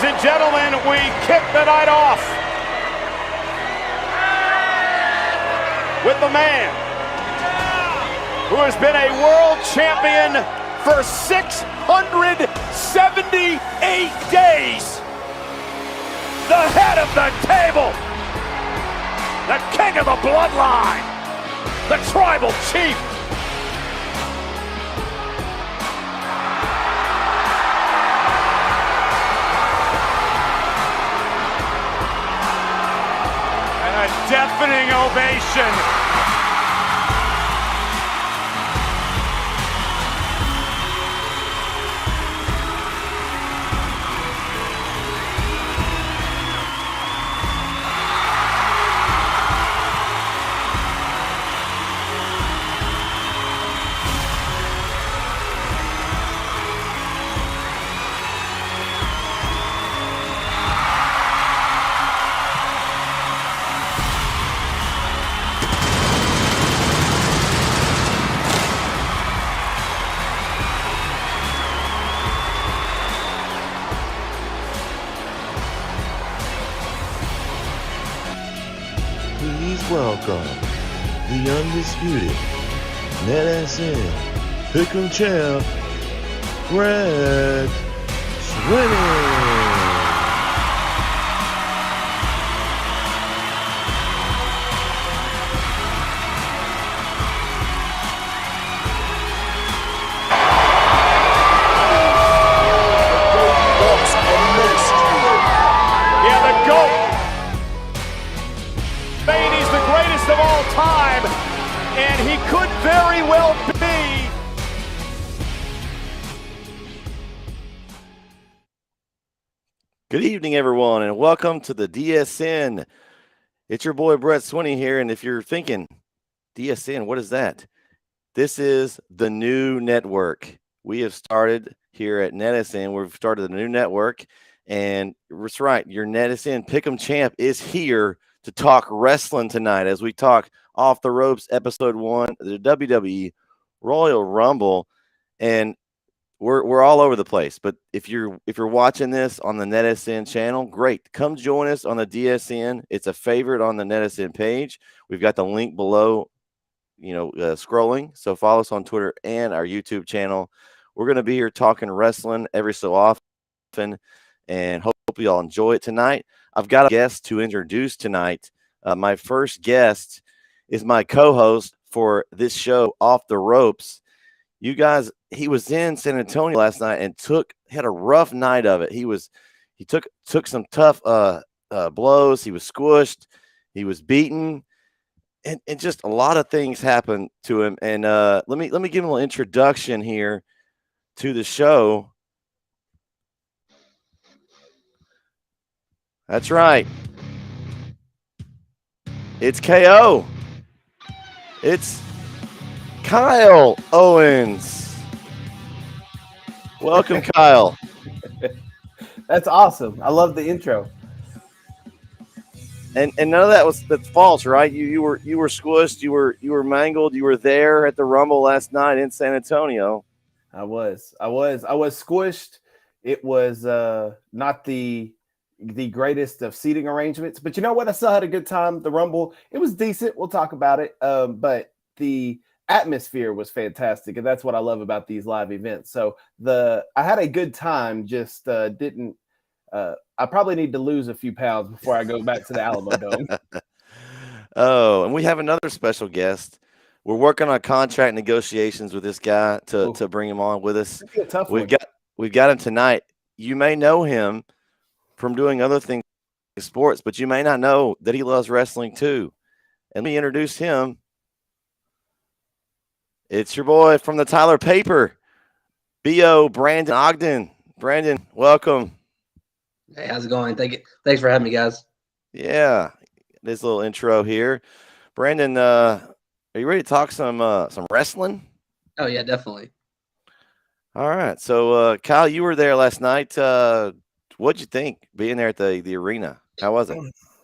and gentlemen, we kick the night off with the man who has been a world champion for 678 days. The head of the table, the king of the bloodline, the tribal chief. A deafening ovation. Please welcome the undisputed NetSN Pick'em champ, Brad Swinney. Of all time, and he could very well be. Good evening, everyone, and welcome to the DSN. It's your boy Brett Swinney here, and if you're thinking, DSN, what is that? This is the new network. We have started here at NetSN. We've started a new network, and it's right, your NetSN Pick'em champ is here to talk wrestling tonight as we talk Off the Ropes episode 1, the WWE Royal Rumble, and we're all over the place. But if you're watching this on the NetSN channel, great. Come join us on the DSN. It's a favorite on the NetSN page. We've got the link below, scrolling. So follow us on Twitter and our YouTube channel. We're going to be here talking wrestling every so often, and hope you all enjoy it tonight. I've got a guest to introduce tonight. My first guest is my co-host for this show, Off the Ropes. You guys, he was in San Antonio last night and had a rough night of it. He took some tough blows. He was squished. He was beaten, and just a lot of things happened to him. And let me give him a little introduction here to the show. That's right. It's KO. It's Kyle Owens. Welcome, Kyle. That's awesome. I love the intro. And none of that's false, right? You were squished, you were mangled, you were there at the Rumble last night in San Antonio. I was squished. It was not the greatest of seating arrangements, but you know what? I still had a good time. The Rumble, it was decent. We'll talk about it. But the atmosphere was fantastic, and that's what I love about these live events. So I had a good time. Just didn't. I probably need to lose a few pounds before I go back to the Alamo Dome. Oh, and we have another special guest. We're working on contract negotiations with this guy to bring him on with us. We've got him tonight. You may know him from doing other things in sports, but you may not know that he loves wrestling too. And let me introduce him. It's your boy from the Tyler Paper, B.O. Brandon Ogden. Brandon, welcome. Hey, how's it going? Thanks for having me, guys. Yeah, this little intro here. Brandon, are you ready to talk some wrestling? Oh, yeah, definitely. All right. So, Kyle, you were there last night. What'd you think being there at the arena? How was it?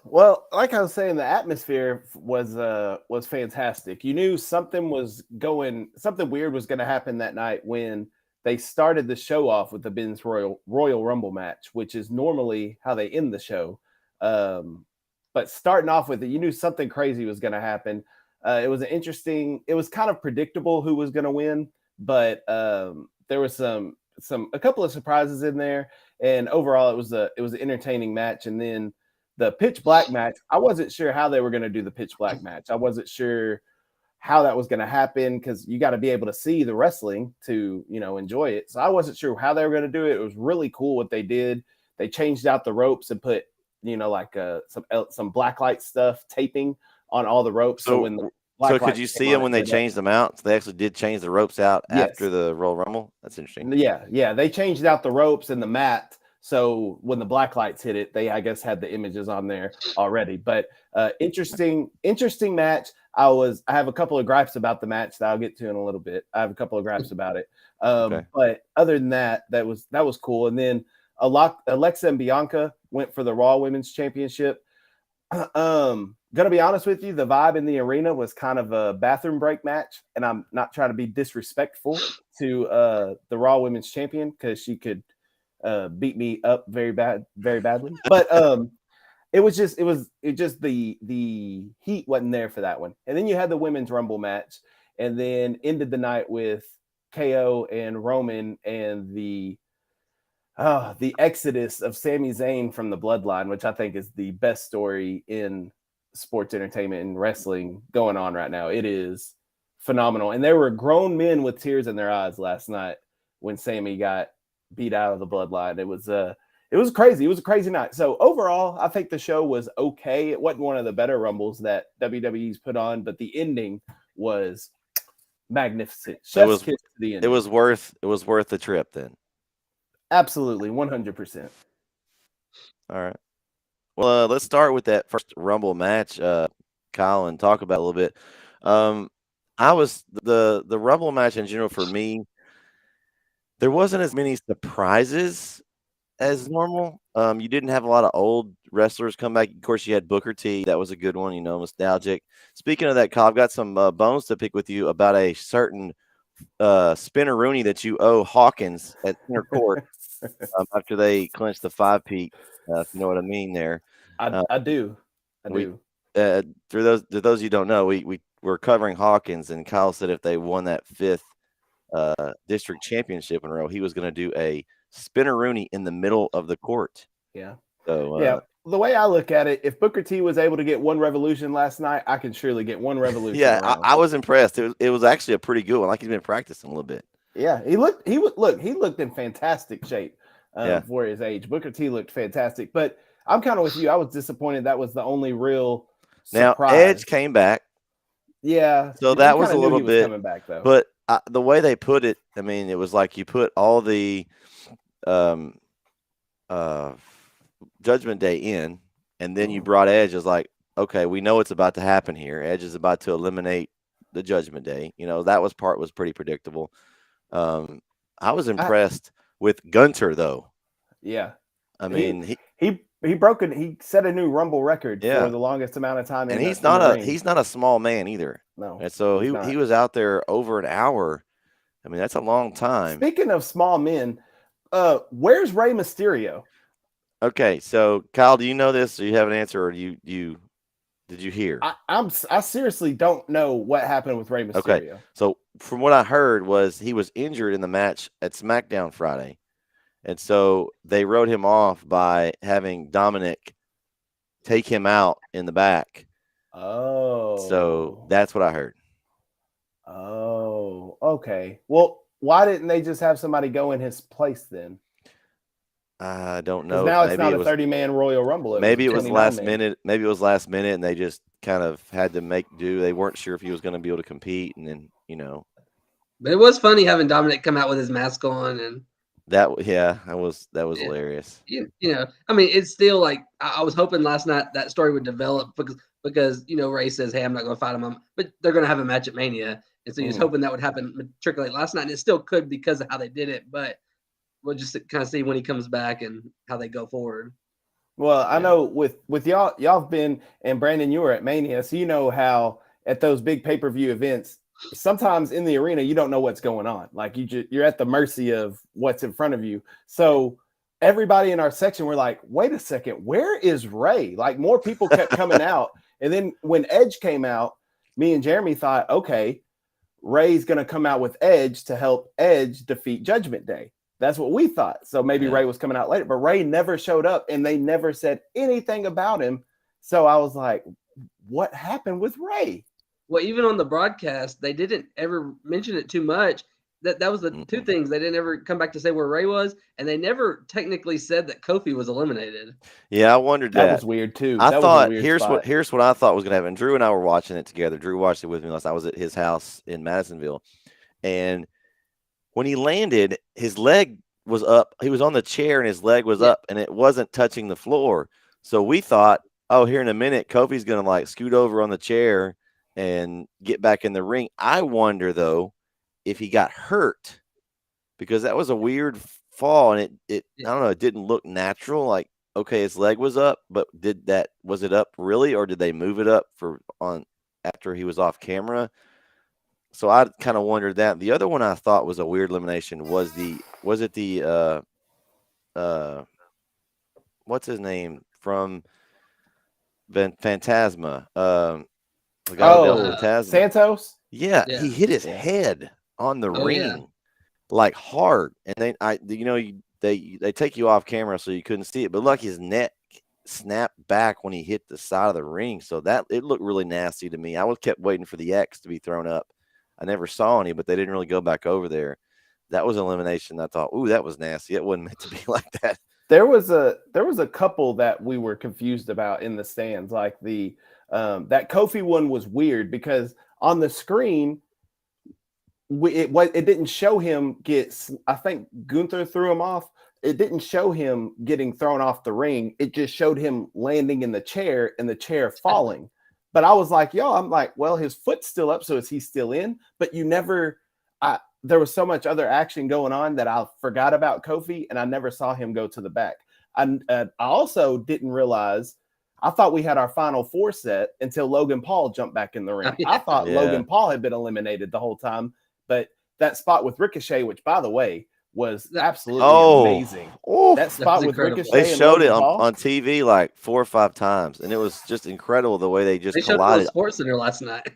Well, like I was saying, the atmosphere was fantastic. You knew something weird was going to happen that night when they started the show off with the Men's Royal Rumble match, which is normally how they end the show. But starting off with it, you knew something crazy was going to happen. It was kind of predictable who was going to win, but there was a couple of surprises in there, and overall it was an entertaining match. And then the pitch black match, I wasn't sure how they were going to do the pitch black match. I wasn't sure how that was going to happen because you got to be able to see the wrestling to, enjoy it. So I wasn't sure how they were going to do it. It was really cool what they did. They changed out the ropes and put, some black light stuff taping on all the ropes. So when the could you see them when they changed them out? So they actually did change the ropes out after the Royal Rumble. That's interesting. Yeah. They changed out the ropes and the mat. So when the black lights hit it, they, I guess, had the images on there already. But interesting match. I have a couple of gripes about the match that I'll get to in a little bit. I have a couple of gripes about it. Okay. But other than that, that was cool. And then Alexa and Bianca went for the Raw Women's Championship. Gonna be honest with you, the vibe in the arena was kind of a bathroom break match, and I'm not trying to be disrespectful to the Raw Women's Champion because she could beat me up very badly. But it was just the heat wasn't there for that one. And then you had the Women's Rumble match, and then ended the night with KO and Roman and the exodus of Sami Zayn from the Bloodline, which I think is the best story in sports entertainment and wrestling going on right now. It is phenomenal. And there were grown men with tears in their eyes last night when Sami got beat out of the Bloodline. It was crazy. It was a crazy night. So overall, I think the show was okay. It wasn't one of the better Rumbles that WWE's put on, but the ending was magnificent. Chef's kiss to the end. It was worth the trip then. Absolutely, 100%. All right. Well, let's start with that first Rumble match, Kyle, and talk about it a little bit. I was the Rumble match in general for me. There wasn't as many surprises as normal. You didn't have a lot of old wrestlers come back. Of course, you had Booker T. That was a good one, nostalgic. Speaking of that, Kyle, I've got some bones to pick with you about a certain spinner-rooney that you owe Hawkins at center court after they clinched the 5-peat. If you know what I mean there. I do. For those of you who don't know, we were covering Hawkins, and Kyle said if they won that 5th district championship in a row, he was going to do a spinner-rooney in the middle of the court. Yeah. So the way I look at it, if Booker T was able to get one revolution last night, I can surely get one revolution. Yeah, I was impressed. It was actually a pretty good one. Like he's been practicing a little bit. Yeah, he looked in fantastic shape for his age. Booker T looked fantastic, but I'm kind of with you. I was disappointed that was the only real surprise. Now Edge came back. Yeah, so that was a little bit coming back though. But the way they put it, I mean, it was like you put all the Judgment Day in, and then you brought Edge as like, okay, we know what's about to happen here. Edge is about to eliminate the Judgment Day. That was pretty predictable. I was impressed with Gunter though. Yeah, I mean he set a new Rumble record for the longest amount of time, and he's not a small man either. No, and so he was out there over an hour. I mean, that's a long time. Speaking of small men, where's Rey Mysterio? Okay, so Kyle, do you know this? Do you have an answer, or did you hear? I seriously don't know what happened with Rey Mysterio. Okay, so from what I heard was he was injured in the match at SmackDown Friday, and so they wrote him off by having Dominic take him out in the back. Oh, so that's what I heard. Oh, okay. Well, why didn't they just have somebody go in his place then? I don't know. Now it's not a 30-man Royal Rumble. Maybe it was last minute. Maybe it was last minute, and they just kind of had to make do. They weren't sure if he was going to be able to compete, and then But it was funny having Dominic come out with his mask on, and that was hilarious. I mean, it's still like I was hoping last night that story would develop because Ray says, "Hey, I'm not going to fight him," but they're going to have a match at Mania, and so you're just hoping that would happen matriculate last night, and it still could because of how they did it, but. We'll just kind of see when he comes back and how they go forward. Well, I know with y'all have been, and Brandon, you were at Mania, so you know how at those big pay-per-view events, sometimes in the arena you don't know what's going on. Like you're at the mercy of what's in front of you. So everybody in our section were like, wait a second, where is Ray? Like more people kept coming out. And then when Edge came out, me and Jeremy thought, okay, Ray's going to come out with Edge to help Edge defeat Judgment Day. That's what we thought. So maybe Ray was coming out later, but Ray never showed up and they never said anything about him. So I was like, what happened with Ray? Well, even on the broadcast, they didn't ever mention it too much. That was the two things. They didn't ever come back to say where Ray was, and they never technically said that Kofi was eliminated. Yeah, I wondered that. That was weird too. I that thought was a weird here's what I thought was going to happen. Drew and I were watching it together. Drew watched it with me last night. I was at his house in Madisonville, and when he landed, his leg was up. He was on the chair, and his leg was up, and it wasn't touching the floor. So we thought, oh, here in a minute, Kofi's going to like scoot over on the chair and get back in the ring. I wonder though if he got hurt, because that was a weird fall, and it I don't know, it didn't look natural. Like, okay, his leg was up, but was it up really, or did they move it up after he was off camera? So I kind of wondered that. The other one I thought was a weird elimination was it the what's his name from Phantasma? Phantasma. Santos? Yeah, he hit his head on the ring like hard, and they take you off camera so you couldn't see it, but his neck snapped back when he hit the side of the ring, so that it looked really nasty to me. I kept waiting for the X to be thrown up. I never saw any, but they didn't really go back over there. That was an elimination. I thought, ooh, that was nasty. It wasn't meant to be like that. There was a couple that we were confused about in the stands, like the that Kofi one was weird because on the screen it didn't show him I think Gunther threw him off. It didn't show him getting thrown off the ring. It just showed him landing in the chair and the chair falling. But I was like, I'm like, well, his foot's still up, so is he still in? But there was so much other action going on that I forgot about Kofi, and I never saw him go to the back. I also didn't realize, I thought we had our final four set until Logan Paul jumped back in the ring. I thought Logan Paul had been eliminated the whole time, but that spot with Ricochet, which by the way was absolutely amazing. That spot with Ricochet, they showed it on TV like 4 or 5 times, and it was just incredible the way they collided. Showed it on Sports Center last night.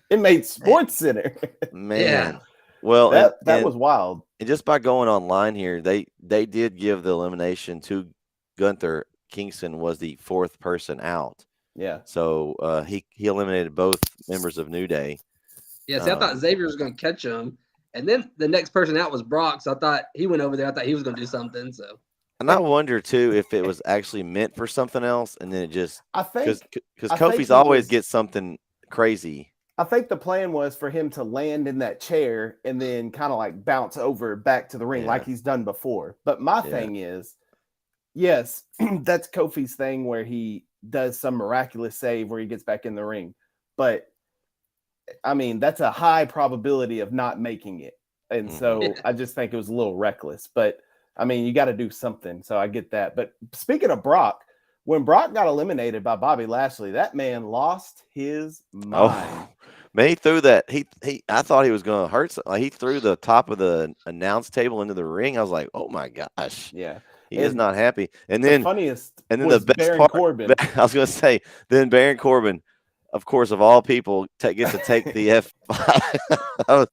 It made Sports Center. Man. Yeah. Well, that was wild. And just by going online here, they did give the elimination to Gunther. Kingston was the 4th person out. Yeah. So he eliminated both members of New Day. Yeah, see, I thought Xavier was going to catch him. And then the next person out was Brock. So I thought he went over there. I thought he was going to do something. So. And I wonder, too, if it was actually meant for something else. And then it just – I think – because Kofi's always gets something crazy. I think the plan was for him to land in that chair and then kind of like bounce over back to the ring like he's done before. But my thing is, yes, that's Kofi's thing where he does some miraculous save where he gets back in the ring. But, I mean, that's a high probability of not making it. And so I just think it was a little reckless. But, I mean, you got to do something. So I get that. But speaking of Brock, when Brock got eliminated by Bobby Lashley, that man lost his mind. Man, he threw that. I thought he was going to hurt something. Like, he threw the top of the announce table into the ring. I was like, oh my gosh. Yeah. He is not happy. And then the the best Baron part, Corbin. I was going to say, then Baron Corbin, of course, of all people, gets to take the F5.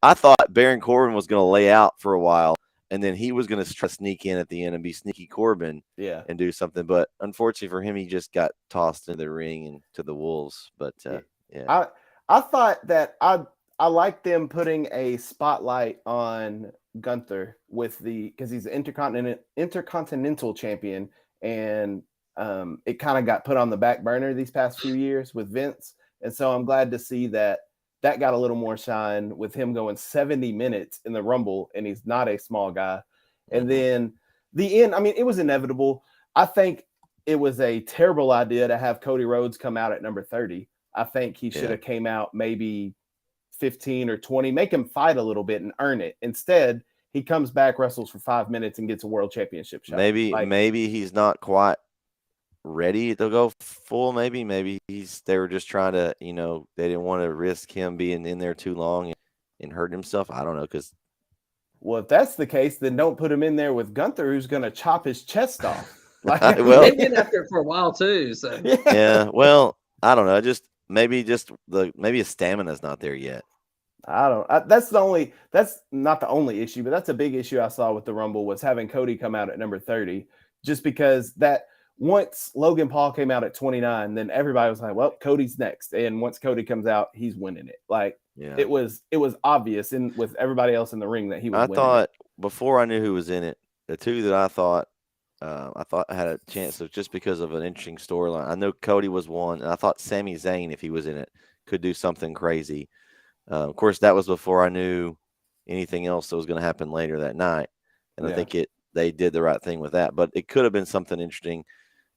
I thought Baron Corbin was going to lay out for a while, and then he was going to try to sneak in at the end and be sneaky Corbin and do something. But unfortunately for him, he just got tossed into the ring and to the wolves. But yeah. I thought that I like them putting a spotlight on Gunther because he's an intercontinental champion, and it kind of got put on the back burner these past few years with Vince. And so I'm glad to see that got a little more shine with him going 70 minutes in the Rumble, and he's not a small guy. And then the end, I mean, it was inevitable. I think it was a terrible idea to have Cody Rhodes come out at number 30. I think he should have came out maybe 15 or 20, make him fight a little bit and earn it. Instead, he comes back, wrestles for 5 minutes, and gets a world championship shot. Maybe he's not quite ready to go full. Maybe they were just trying to, they didn't want to risk him being in there too long and hurting himself. I don't know, because Well, if that's the case, then don't put him in there with Gunther, who's going to chop his chest off. Like, well, They've been after it for a while too. So yeah. Well, I don't know. Maybe his stamina's not there yet. That's not the only issue, but that's a big issue I saw with the Rumble was having Cody come out at number 30, just because that once Logan Paul came out at 29, then everybody was like, well, Cody's next. And once Cody comes out, he's winning it. Like, Yeah. it was obvious with everybody else in the ring that he was winning. I thought before I knew who was in it, the two that I thought had a chance of, just because of an interesting storyline. I know Cody was one, and I thought Sami Zayn, if he was in it, could do something crazy. Of course, that was before I knew anything else that was going to happen later that night, and I think they did the right thing with that. But it could have been something interesting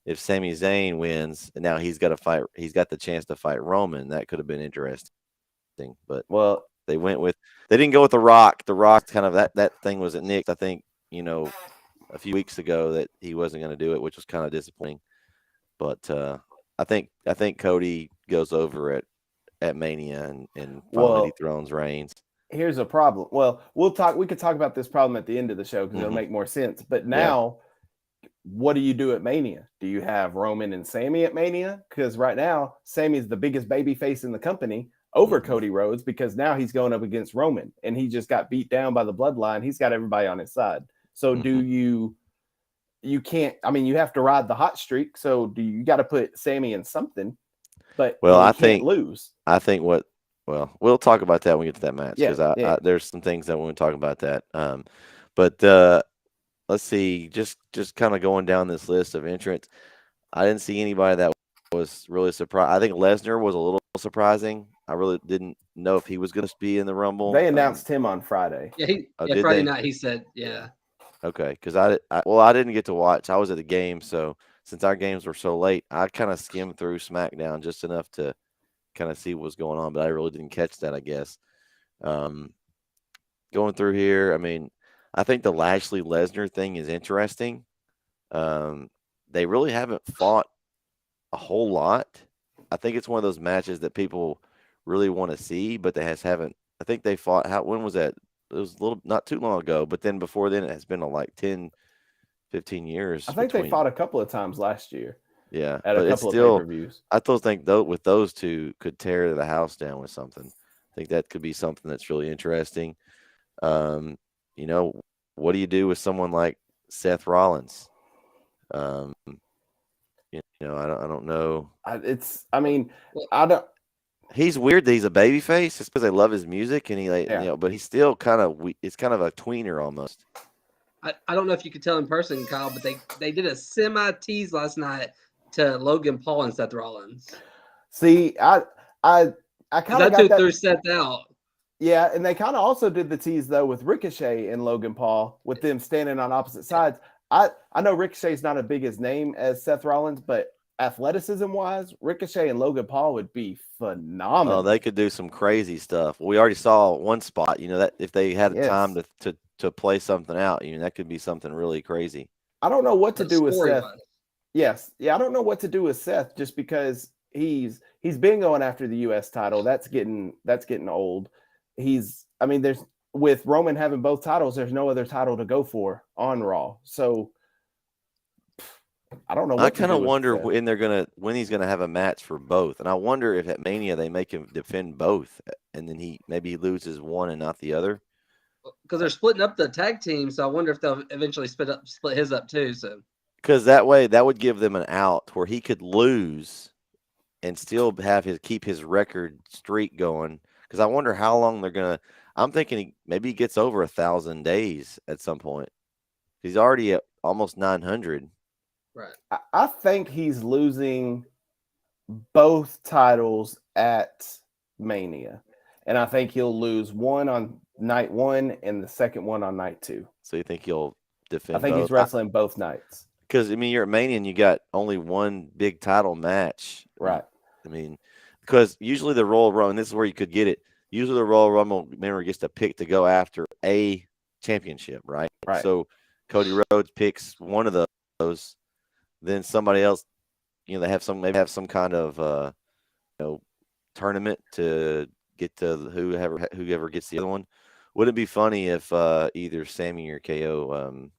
if Sami Zayn wins, and now he's got to fight. He's got the chance to fight Roman. That could have been interesting. But they didn't go with The Rock. The Rock kind of that thing was at Nick. I think a few weeks ago that he wasn't going to do it, which was kind of disappointing. But I think Cody goes over at Mania and finally dethrones Reigns. Here's a problem. Well, we could talk about this problem at the end of the show because it'll make more sense. But now, what do you do at Mania? Do you have Roman and Sami at Mania? Because right now, Sami's the biggest baby face in the company over Cody Rhodes, because now he's going up against Roman, and he just got beat down by the Bloodline. He's got everybody on his side. So you can't, you have to ride the hot streak. So you got to put Sami in something, but I can't lose. I think we'll talk about that when we get to that match, because there's some things that when we talk about that. But let's see, just kind of going down this list of entrants, I didn't see anybody that was really surprised. I think Lesnar was a little surprising. I really didn't know if he was going to be in the Rumble. They announced him on Friday. Yeah, Friday night he said, yeah. Okay, because I didn't get to watch. I was at the game, so since our games were so late, I kind of skimmed through SmackDown just enough to kind of see what was going on, but I really didn't catch that, I guess. Going through here, I think the Lashley Lesnar thing is interesting. They really haven't fought a whole lot. I think it's one of those matches that people really want to see, but they haven't. I think they fought. When was that? It was not too long ago, but then before then it has been like 10, 15 years. I think they fought a couple of times last year. Yeah, at a couple of pay-per-views. I still think with those two could tear the house down with something. I think that could be something that's really interesting. What do you do with someone like Seth Rollins? I don't know. He's weird that he's a babyface just because they love his music, and but he's still kind of it's kind of a tweener almost. I don't know if you could tell in person, Kyle, but they did a semi-tease last night to Logan Paul and Seth Rollins. See, I kind of got that threw Seth out. Yeah, and they kind of also did the tease though with Ricochet and Logan Paul, with them standing on opposite sides. I know Ricochet's not as big his name as Seth Rollins, but athleticism wise, Ricochet and Logan Paul would be phenomenal. Oh, they could do some crazy stuff. We already saw one spot, that if they had time to play something out, that could be something really crazy. I don't know what to do with Seth. Yes. Yeah, I don't know what to do with Seth, just because he's been going after the US title. That's getting old. There's, with Roman having both titles, there's no other title to go for on Raw. So I don't know. I kind of wonder when he's gonna have a match for both, and I wonder if at Mania they make him defend both, and then he loses one and not the other. Because they're splitting up the tag team, so I wonder if they'll eventually split his up too. So because that way that would give them an out where he could lose and still keep his record streak going. Because I wonder how long they're gonna. I'm thinking maybe he gets over 1,000 days at some point. He's already at almost 900. Right. I think he's losing both titles at Mania, and I think he'll lose one on night one and the second one on night two. So you think he'll defend? I think he's wrestling both nights. Because you're at Mania and you got only one big title match, right? Because usually the Royal Rumble, and this is where you could get it. Usually the Royal Rumble member gets to pick to go after a championship, right? Right. So Cody Rhodes picks one of those. Then somebody else they have some kind of tournament to get to whoever gets the other one. Would it be funny if either Sammy or KO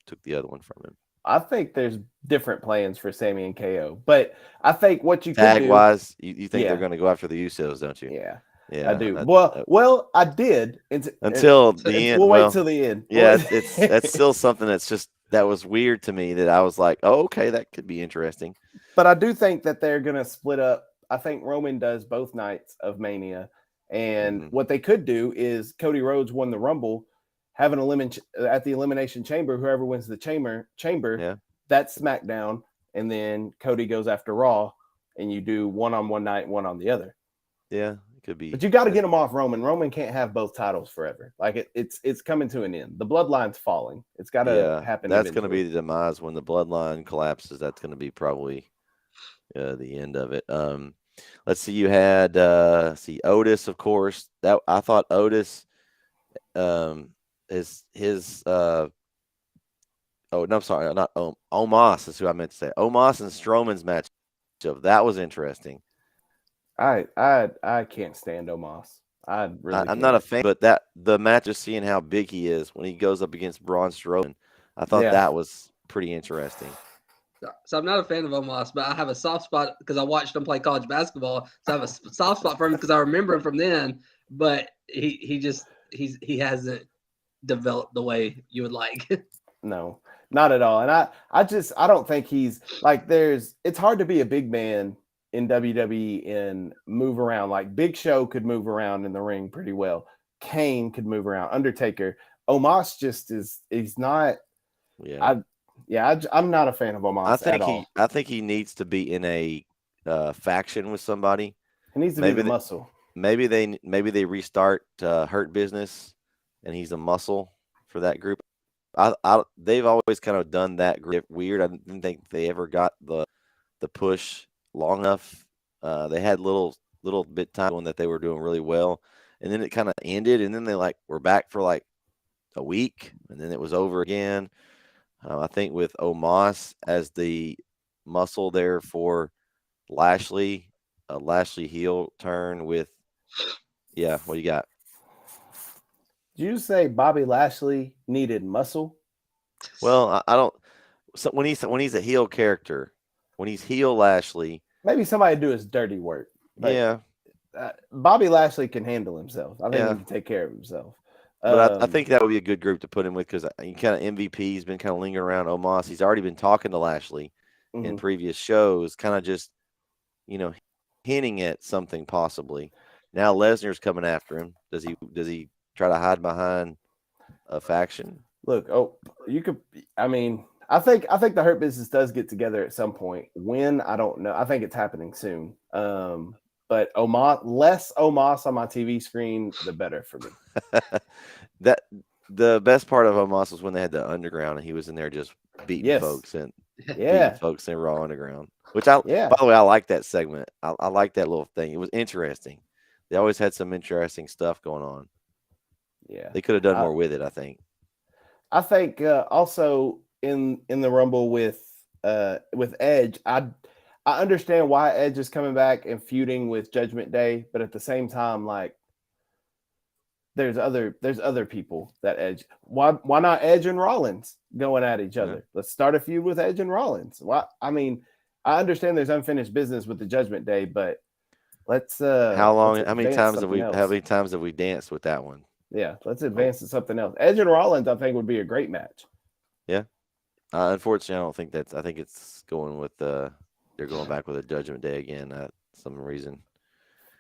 took the other one from him? I think there's different plans for Sammy and KO, but I think what you could Tag do, wise, you think Yeah. they're going to go after the Usos, don't you? yeah, Yeah, I do. Well, I did until the end. We'll Well, wait till the end. yeah, that's still something that was weird to me that I was like, oh, okay, that could be interesting. But I do think that they're going to split up. I think Roman does both nights of Mania. And what they could do is Cody Rhodes won the Rumble, have an at the Elimination Chamber. Whoever wins the chamber, that's SmackDown. And then Cody goes after Raw, and you do one on one night, one on the other. Yeah, it could be. But you got to get him off Roman. Roman can't have both titles forever. Like it's coming to an end. The bloodline's falling. It's got to happen. That's going to be the demise when the bloodline collapses. That's going to be probably the end of it. Let's see. You had Otis, of course. That I thought Otis, his. Oh no, I'm sorry, not Omos is who I meant to say. Omos and Strowman's match. That was interesting. I can't stand Omos. I'm not a fan, but the match, just seeing how big he is when he goes up against Braun Strowman, I thought that was pretty interesting. So I'm not a fan of Omos, but I have a soft spot because I watched him play college basketball. So I have a soft spot for him because I remember him from then. But he hasn't developed the way you would like. No, not at all. And I don't think he's like it's hard to be a big man in WWE and move around. Like Big Show could move around in the ring pretty well. Kane could move around. Undertaker. Omos just he's not. Yeah. I'm not a fan of Omos at all. I think he needs to be in a faction with somebody. He needs to be the muscle. Maybe they restart Hurt Business, and he's a muscle for that group. They've always kind of done that group weird. I didn't think they ever got the push long enough. They had little bit time when that they were doing really well, and then it kind of ended, and then they were back for like a week, and then it was over again. I think with Omos as the muscle there for Lashley, a Lashley heel turn with, what do you got? Did you say Bobby Lashley needed muscle? Well, I don't. So when he's a heel character, when he's heel Lashley, maybe somebody do his dirty work. Bobby Lashley can handle himself. I think he can take care of himself. But I think that would be a good group to put him with because he kind of MVP. He's been kind of lingering around Omos. He's already been talking to Lashley in previous shows, kind of just, hinting at something possibly. Now Lesnar's coming after him. Does he try to hide behind a faction? Look, you could. I mean, I think the Hurt Business does get together at some point. When, I don't know. I think it's happening soon. But less Omos on my TV screen, the better for me. That the best part of Omos was when they had the Underground and he was in there just beating folks and beating folks in Raw Underground. Which by the way, I like that segment. I like that little thing. It was interesting. They always had some interesting stuff going on. Yeah, they could have done more with it. I think. I think also in the Rumble with Edge, I understand why Edge is coming back and feuding with Judgment Day, but at the same time, there's other people that Edge. Why not Edge and Rollins going at each other? Let's start a feud with Edge and Rollins. Why? I mean, I understand there's unfinished business with the Judgment Day, but let's how many times have we danced with that one? Yeah, let's advance to something else. Edge and Rollins, I think, would be a great match. Yeah. Unfortunately, I don't think that's. I think it's going with they're going back with a Judgment Day again some reason.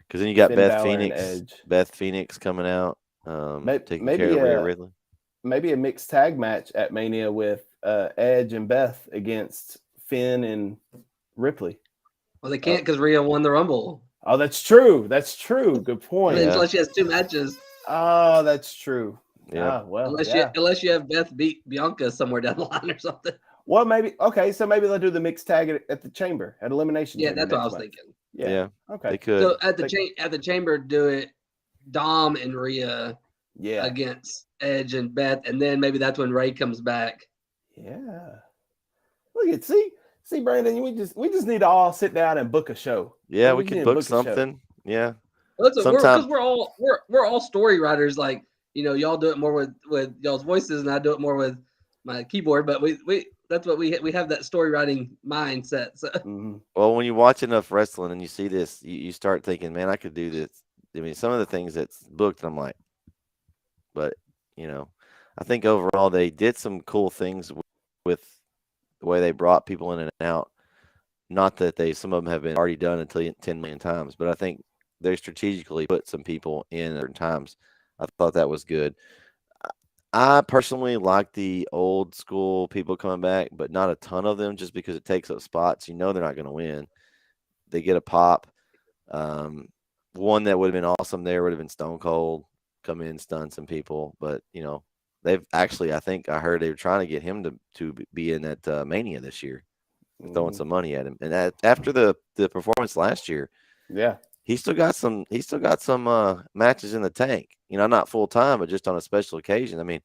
Because then you got Beth Phoenix coming out, taking care of Rhea Ripley. Maybe a mixed tag match at Mania with Edge and Beth against Finn and Ripley. Well, they can't because Rhea won the Rumble. Oh, that's true. That's true. Good point. Unless she has two matches. Oh, that's true. Yeah. Unless you have Beth beat Bianca somewhere down the line or something. Well, maybe. Okay, so maybe they'll do the mixed tag at the Chamber at Elimination. Yeah, that's what I was thinking. Yeah. Okay. They could. So at the Chamber, do it Dom and Rhea. Yeah. Against Edge and Beth, and then maybe that's when Ray comes back. Yeah. Look at see See, Brandon, we just need to all sit down and book a show. Yeah, we just could need to book a show. something. Yeah. Because Sometime we're all story writers. Like, you know, y'all do it more with y'all's voices, and I do it more with my keyboard. But we that's what we have, that story writing mindset. So Well, when you watch enough wrestling and you see this, you start thinking, man, I could do this. I mean, some of the things that's booked, I'm like, but you know, I think overall they did some cool things with the way they brought people in and out. Not that some of them have been already done until 10 million times, but I think they strategically put some people in at certain times. I thought that was good. I personally like the old school people coming back, but not a ton of them just because it takes up spots. You know they're not going to win. They get a pop. One that would have been awesome there would have been Stone Cold, come in, stun some people. But, you know, they've actually, I think I heard they were trying to get him to be in that Mania this year, throwing some money at him. And after the performance last year, yeah, he still got some matches in the tank. You know, not full time, but just on a special occasion. I mean,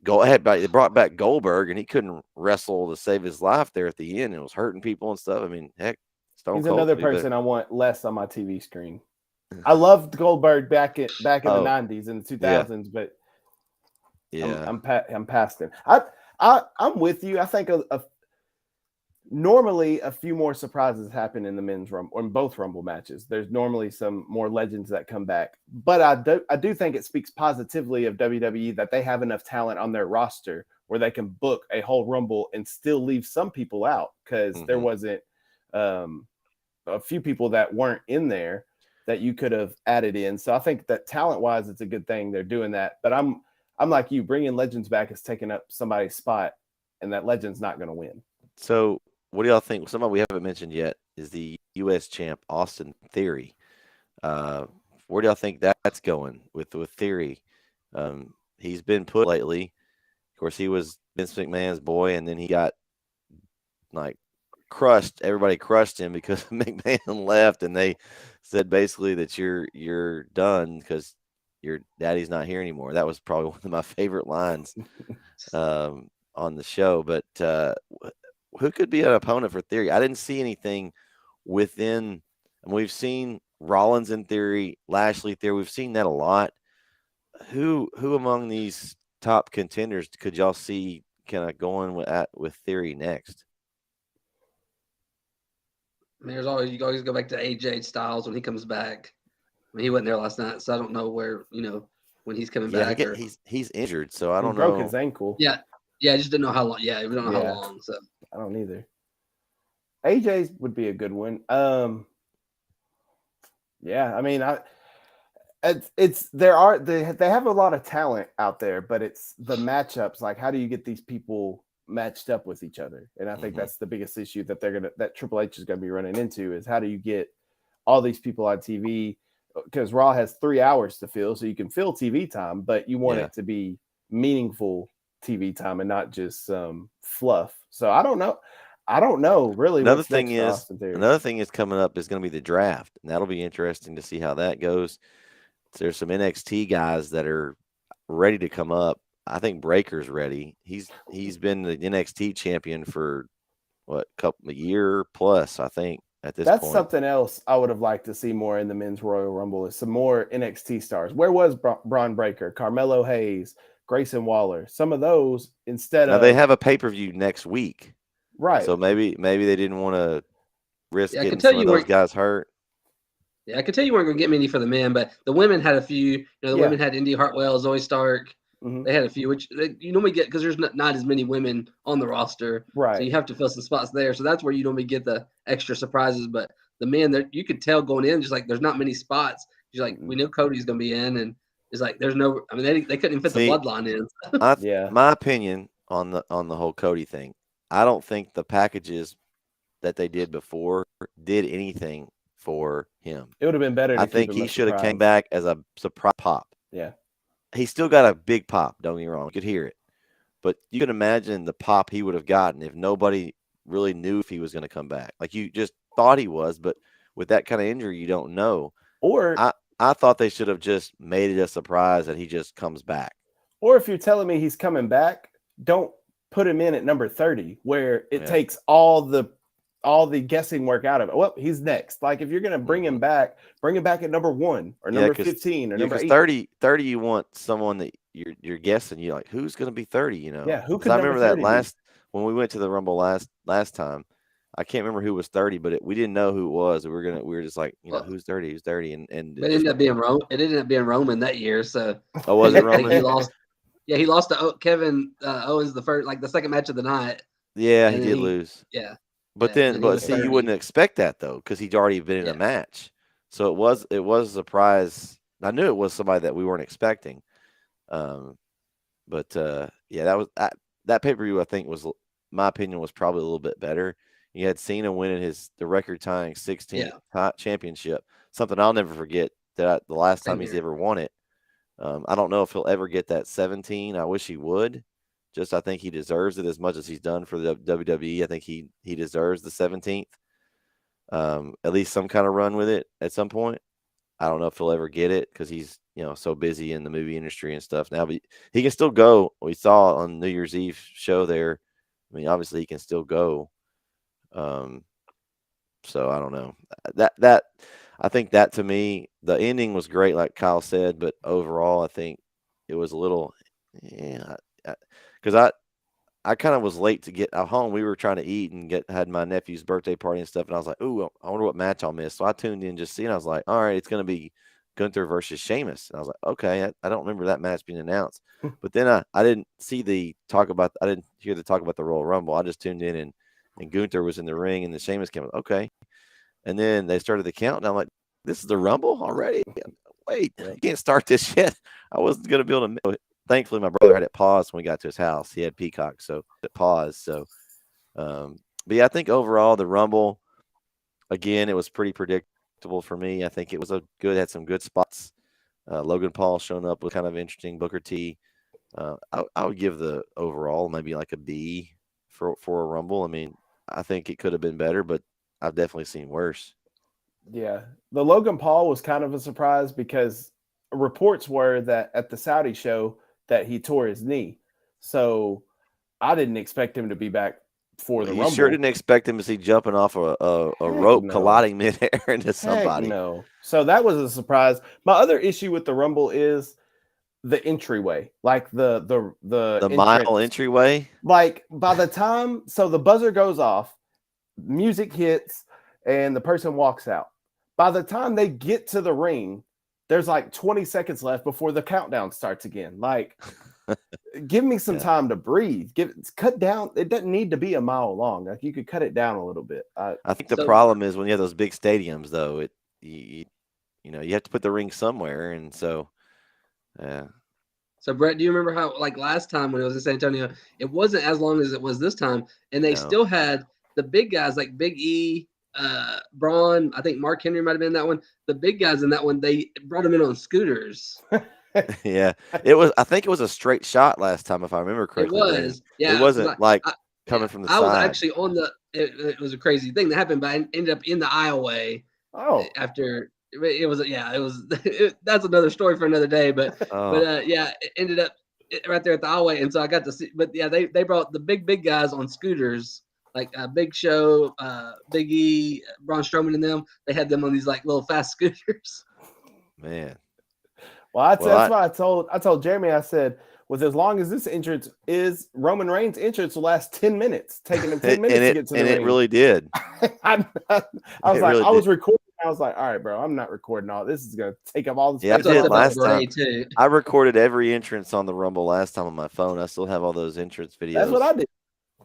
they brought back Goldberg, and he couldn't wrestle to save his life there at the end. It was hurting people and stuff. I mean, heck, He's another person I want less on my TV screen. I loved Goldberg back in the 90s and the 2000s, but yeah, I'm past him. I'm with you. I think normally a few more surprises happen in the men's rumble or in both rumble matches. There's normally some more legends that come back, but I do think it speaks positively of WWE that they have enough talent on their roster where they can book a whole rumble and still leave some people out because there wasn't a few people that weren't in there that you could have added in. So I think that talent wise, it's a good thing they're doing that. But I'm like you, bringing legends back is taking up somebody's spot, and that legend's not going to win. So what do y'all think? Somebody we haven't mentioned yet is the U.S. champ Austin Theory. Where do y'all think that's going with Theory? He's been put lately. Of course, he was Vince McMahon's boy, and then he got like crushed. Everybody crushed him because McMahon left, and they said basically that you're done because your daddy's not here anymore. That was probably one of my favorite lines on the show. But who could be an opponent for Theory? I didn't see anything within. And we've seen Rollins in Theory, Lashley Theory. We've seen that a lot. Who among these top contenders could y'all see kind of going with Theory next? I mean, you always go back to AJ Styles when he comes back. I mean, he wasn't there last night, so I don't know where, when he's coming back. He's injured, so I don't know. He broke his ankle. Yeah, I just didn't know how long. Yeah, we don't know how long. So I don't either. AJ would be a good one. Yeah, I mean, they have a lot of talent out there, but it's the matchups. Like, how do you get these people matched up with each other? And I think that's the biggest issue that Triple H is gonna be running into is how do you get all these people on TV? Because Raw has 3 hours to fill, so you can fill TV time, but you want it to be meaningful TV time and not just fluff. So I don't know really. Another thing is coming up is going to be the draft, and that'll be interesting to see how that goes. There's some NXT guys that are ready to come up. I think Breaker's ready. He's been the NXT champion for a year plus, I think. At this That's point. Something else I would have liked to see more in the men's Royal Rumble is some more NXT stars. Where was Braun Breaker, Carmelo Hayes, Grayson Waller? Some of those Now they have a pay-per-view next week. Right. So maybe they didn't want to risk getting some of those guys hurt. Yeah, I could tell you weren't going to get many for the men, but the women had a few. The women had Indy Hartwell, Zoe Stark. They had a few, which you normally get because there's not as many women on the roster. Right. So you have to fill some spots there. So that's where you normally get the extra surprises. But the men, you could tell going in, just like there's not many spots. You're like, we know Cody's going to be in, and it's like there's no. I mean, they couldn't even fit the bloodline in. My opinion on the whole Cody thing, I don't think the packages that they did before did anything for him. It would have been better. I think he should have came back as a surprise pop. Yeah. He still got a big pop, don't get me wrong. You could hear it. But you can imagine the pop he would have gotten if nobody really knew if he was going to come back. Like you just thought he was, but with that kind of injury, you don't know. Or I thought they should have just made it a surprise that he just comes back. Or if you're telling me he's coming back, don't put him in at number 30, where it Yeah. takes all the guessing work out of it. Well, he's next. Like if you're gonna bring him back at number 1 or number 15 or number 8. 30, you want someone that you're guessing. You're like, who's going to be 30? You know? Yeah, who 'Cause could I number remember that 30 be? when we went to the Rumble last time. I can't remember who was 30, but we didn't know who it was. We were just like, who's 30? Who's 30? And But it ended up being It ended up being Roman that year. So oh, was it I think Roman? he lost. Yeah, he lost to Kevin Owens the second match of the night. Yeah, and he then did lose. Yeah. But Yeah, and he was see, you 30. wouldn't expect that though, because he'd already been in a match. So it was a surprise. I knew it was somebody that we weren't expecting. But yeah, that pay-per-view, I think, was, my opinion, was probably a little bit better. You had Cena winning the record-tying 16th championship, something I'll never forget. The last time he's ever won it. I don't know if he'll ever get that 17. I wish he would. I think he deserves it as much as he's done for the WWE. I think he deserves the 17th. At least some kind of run with it at some point. I don't know if he'll ever get it because he's so busy in the movie industry and stuff now. But he can still go. We saw on New Year's Eve show there. I mean, obviously he can still go. So I don't know. That I think that, to me, the ending was great, like Kyle said, but overall I think it was a little, because I kind of was late to get home. We were trying to eat and had my nephew's birthday party and stuff. And I was like, ooh, I wonder what match I'll miss. So I tuned in just seeing. I was like, all right, it's going to be Gunther versus Sheamus. And I was like, okay, I don't remember that match being announced. But then I didn't see I didn't hear the talk about the Royal Rumble. I just tuned in and Gunther was in the ring and the Sheamus came up. Okay. And then they started the count. And I'm like, this is the Rumble already? Wait, you can't start this yet. I wasn't going to be able to. Thankfully, my brother had it paused when we got to his house. He had Peacock, so it paused. So, but yeah, I think overall the Rumble, again, it was pretty predictable for me. I think it was had some good spots. Logan Paul showing up was kind of interesting. Booker T. I would give the overall maybe like a B for a Rumble. I mean, I think it could have been better, but I've definitely seen worse. Yeah, the Logan Paul was kind of a surprise because reports were that at the Saudi show that he tore his knee. So I didn't expect him to be back for the Rumble. You sure didn't expect him to see jumping off a rope, colliding midair into somebody. No. So that was a surprise. My other issue with the Rumble is the entryway, like the mile entryway. Like by the time, so the buzzer goes off, music hits, and the person walks out. By the time they get to the ring, there's like 20 seconds left before the countdown starts again. Like, give me some time to breathe. Cut down. It doesn't need to be a mile long. Like, you could cut it down a little bit. I think the problem is when you have those big stadiums, though, you have to put the ring somewhere, and so, yeah. So, Brett, do you remember how, like, last time when it was in San Antonio, it wasn't as long as it was this time, and they still had the big guys like Big E, Braun, I think Mark Henry might have been that one. The big guys in that one, they brought them in on scooters. Yeah, it was. I think it was a straight shot last time, if I remember correctly. It was. Yeah, it wasn't coming from the side. I was actually on the. It was a crazy thing that happened, but I ended up in the aisleway. Oh, after it was. Yeah, it was. That's another story for another day. But yeah, it ended up right there at the aisleway, and so I got to see. But yeah, they brought the big guys on scooters. Like Big Show, Big E, Braun Strowman, and them, they had them on these like little fast scooters. Man, well, that's why I told Jeremy. I said, with as long as this entrance is, Roman Reigns' entrance will last 10 minutes, taking him 10 minutes to get to the ring. And it really did. I was like, I was recording. I was like, all right, bro, I'm not recording all this. Is going to take up all the space. Yeah, I did last time. Too. I recorded every entrance on the Rumble last time on my phone. I still have all those entrance videos. That's what I did.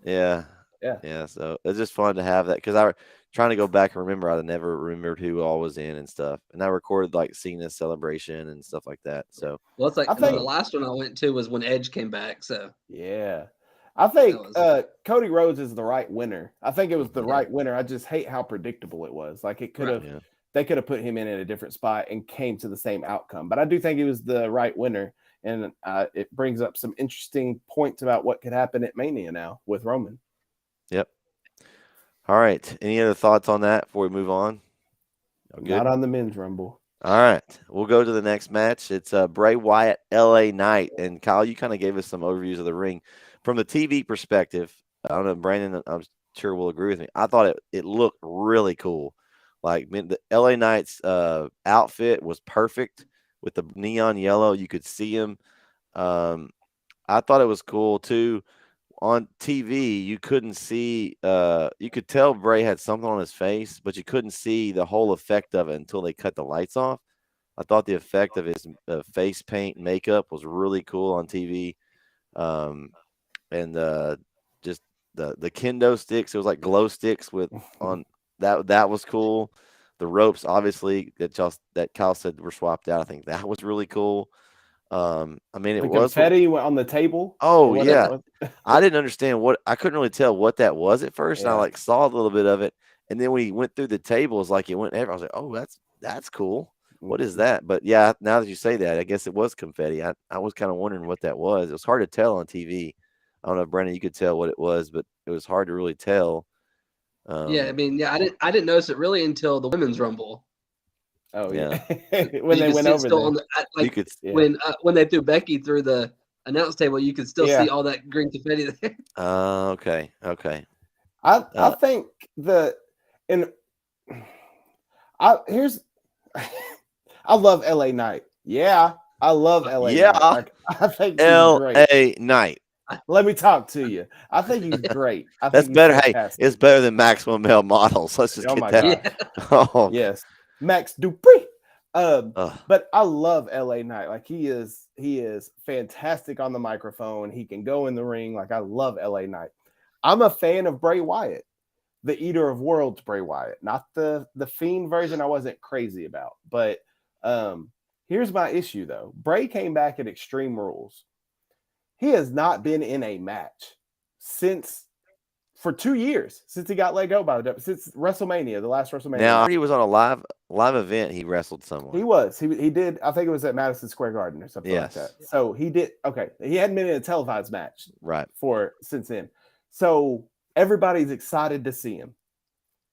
Yeah. Yeah, so it's just fun to have that because I was trying to go back and remember. I never remembered who all was in and stuff. And I recorded like Cena's celebration and stuff like that. So it's like the last one I went to was when Edge came back. So yeah, I think Cody Rhodes is the right winner. I think it was the right winner. I just hate how predictable it was. Like it could have, they could have put him in a different spot and came to the same outcome. But I do think he was the right winner, and it brings up some interesting points about what could happen at Mania now with Roman. Yep. All right. Any other thoughts on that before we move on? Not on the men's Rumble. All right. We'll go to the next match. It's Bray Wyatt, LA Knight. And Kyle, you kind of gave us some overviews of the ring. from the TV perspective, I don't know, Brandon, I'm sure will agree with me. I thought it looked really cool. Like the LA Knights outfit was perfect with the neon yellow. You could see him. I thought it was cool too. On TV, you couldn't see. You could tell Bray had something on his face, but you couldn't see the whole effect of it until they cut the lights off. I thought the effect of his face paint and makeup was really cool on TV. And just the kendo sticks, it was like glow sticks with on that was cool. The ropes, obviously, that Kyle said were swapped out. I think that was really cool. I mean, it the was confetti on the table. Oh yeah, I didn't understand I couldn't really tell what that was at first. And I like saw a little bit of it, and then when he went through the tables, like it went I was like, oh, that's cool. What is that? But yeah, now that you say that, I guess it was confetti. I was kind of wondering what that was. It was hard to tell on TV. I don't know, Brendan, you could tell what it was, but it was hard to really tell. I mean, I didn't notice it really until the women's rumble. Oh yeah, when when they went over there. When they threw Becky through the announce table, you could still see all that green confetti there. Okay. I think I love LA Knight. Yeah, I love LA Knight. Like, I think LA Knight. Let me talk to you. I think he's great. That's better. Fantastic. Hey, it's better than Maximum Male Models. Let's just get that. Oh yes, Max Dupree. But I love LA Knight. Like he is fantastic on the microphone. He can go in the ring. Like I love LA Knight. I'm a fan of Bray Wyatt, the Eater of Worlds Bray Wyatt, not the Fiend version. I wasn't crazy about. But here's my issue though. Bray came back at Extreme Rules. He has not been in a match for 2 years since he got let go by since WrestleMania, the last WrestleMania. Now he was on a live event. He wrestled someone. He was. He did. I think it was at Madison Square Garden or something like that. So he did. Okay, he hadn't been in a televised match since then. So everybody's excited to see him,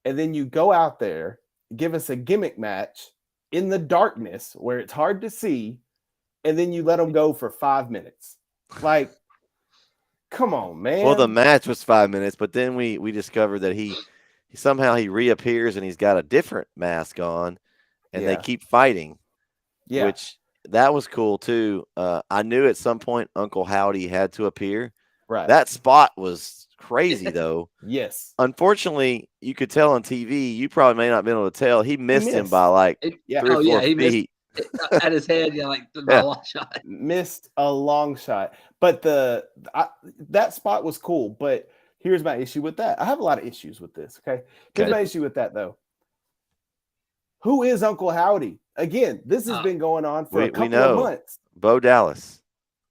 and then you go out there, give us a gimmick match in the darkness where it's hard to see, and then you let him go for 5 minutes. Like, come on, man. Well, the match was 5 minutes, but then we discovered that he somehow reappears and he's got a different mask on, and they keep fighting. Yeah, which that was cool too. I knew at some point Uncle Howdy had to appear. Right. That spot was crazy though. Yes. Unfortunately, you could tell on TV. You probably may not have been able to tell. He missed him by like 3 or 4 feet. At his head, a long shot. Missed a long shot, but that spot was cool. But here's my issue with that. I have a lot of issues with this. Okay, here's my issue with that though. Who is Uncle Howdy? Again, this has been going on for a couple of months. Bo Dallas.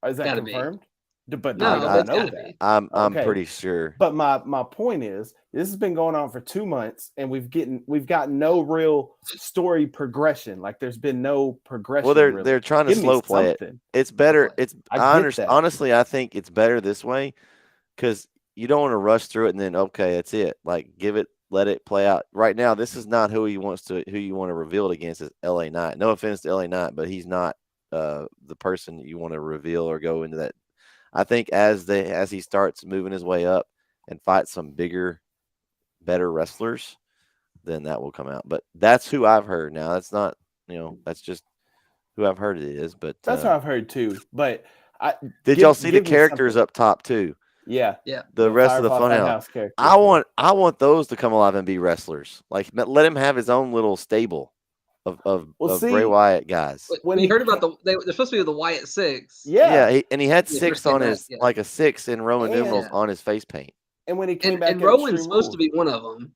Is that confirmed? But no, I don't know that. I'm pretty sure. But my point is, this has been going on for 2 months, and we've gotten no real story progression. Like there's been no progression. Well, they're trying to slow play it. It's better. Honestly, I think it's better this way because you don't want to rush through it and then that's it. Like let it play out. Right now, this is not who you want to reveal it against is LA Knight. No offense to LA Knight, but he's not the person you want to reveal or go into that. I think as he starts moving his way up and fight some bigger, better wrestlers, then that will come out. But that's who I've heard. Now that's not, that's just who I've heard it is. But that's what I've heard too. But did y'all see the characters up top too? Yeah. The rest of the Funhouse characters. I want those to come alive and be wrestlers. Like let him have his own little stable of Bray Wyatt guys. When you heard about they're supposed to be the Wyatt Six. Yeah. And he had 6 on his like a 6 in Roman numerals on his face paint. And when he came back, and Rowan's supposed to be one of them.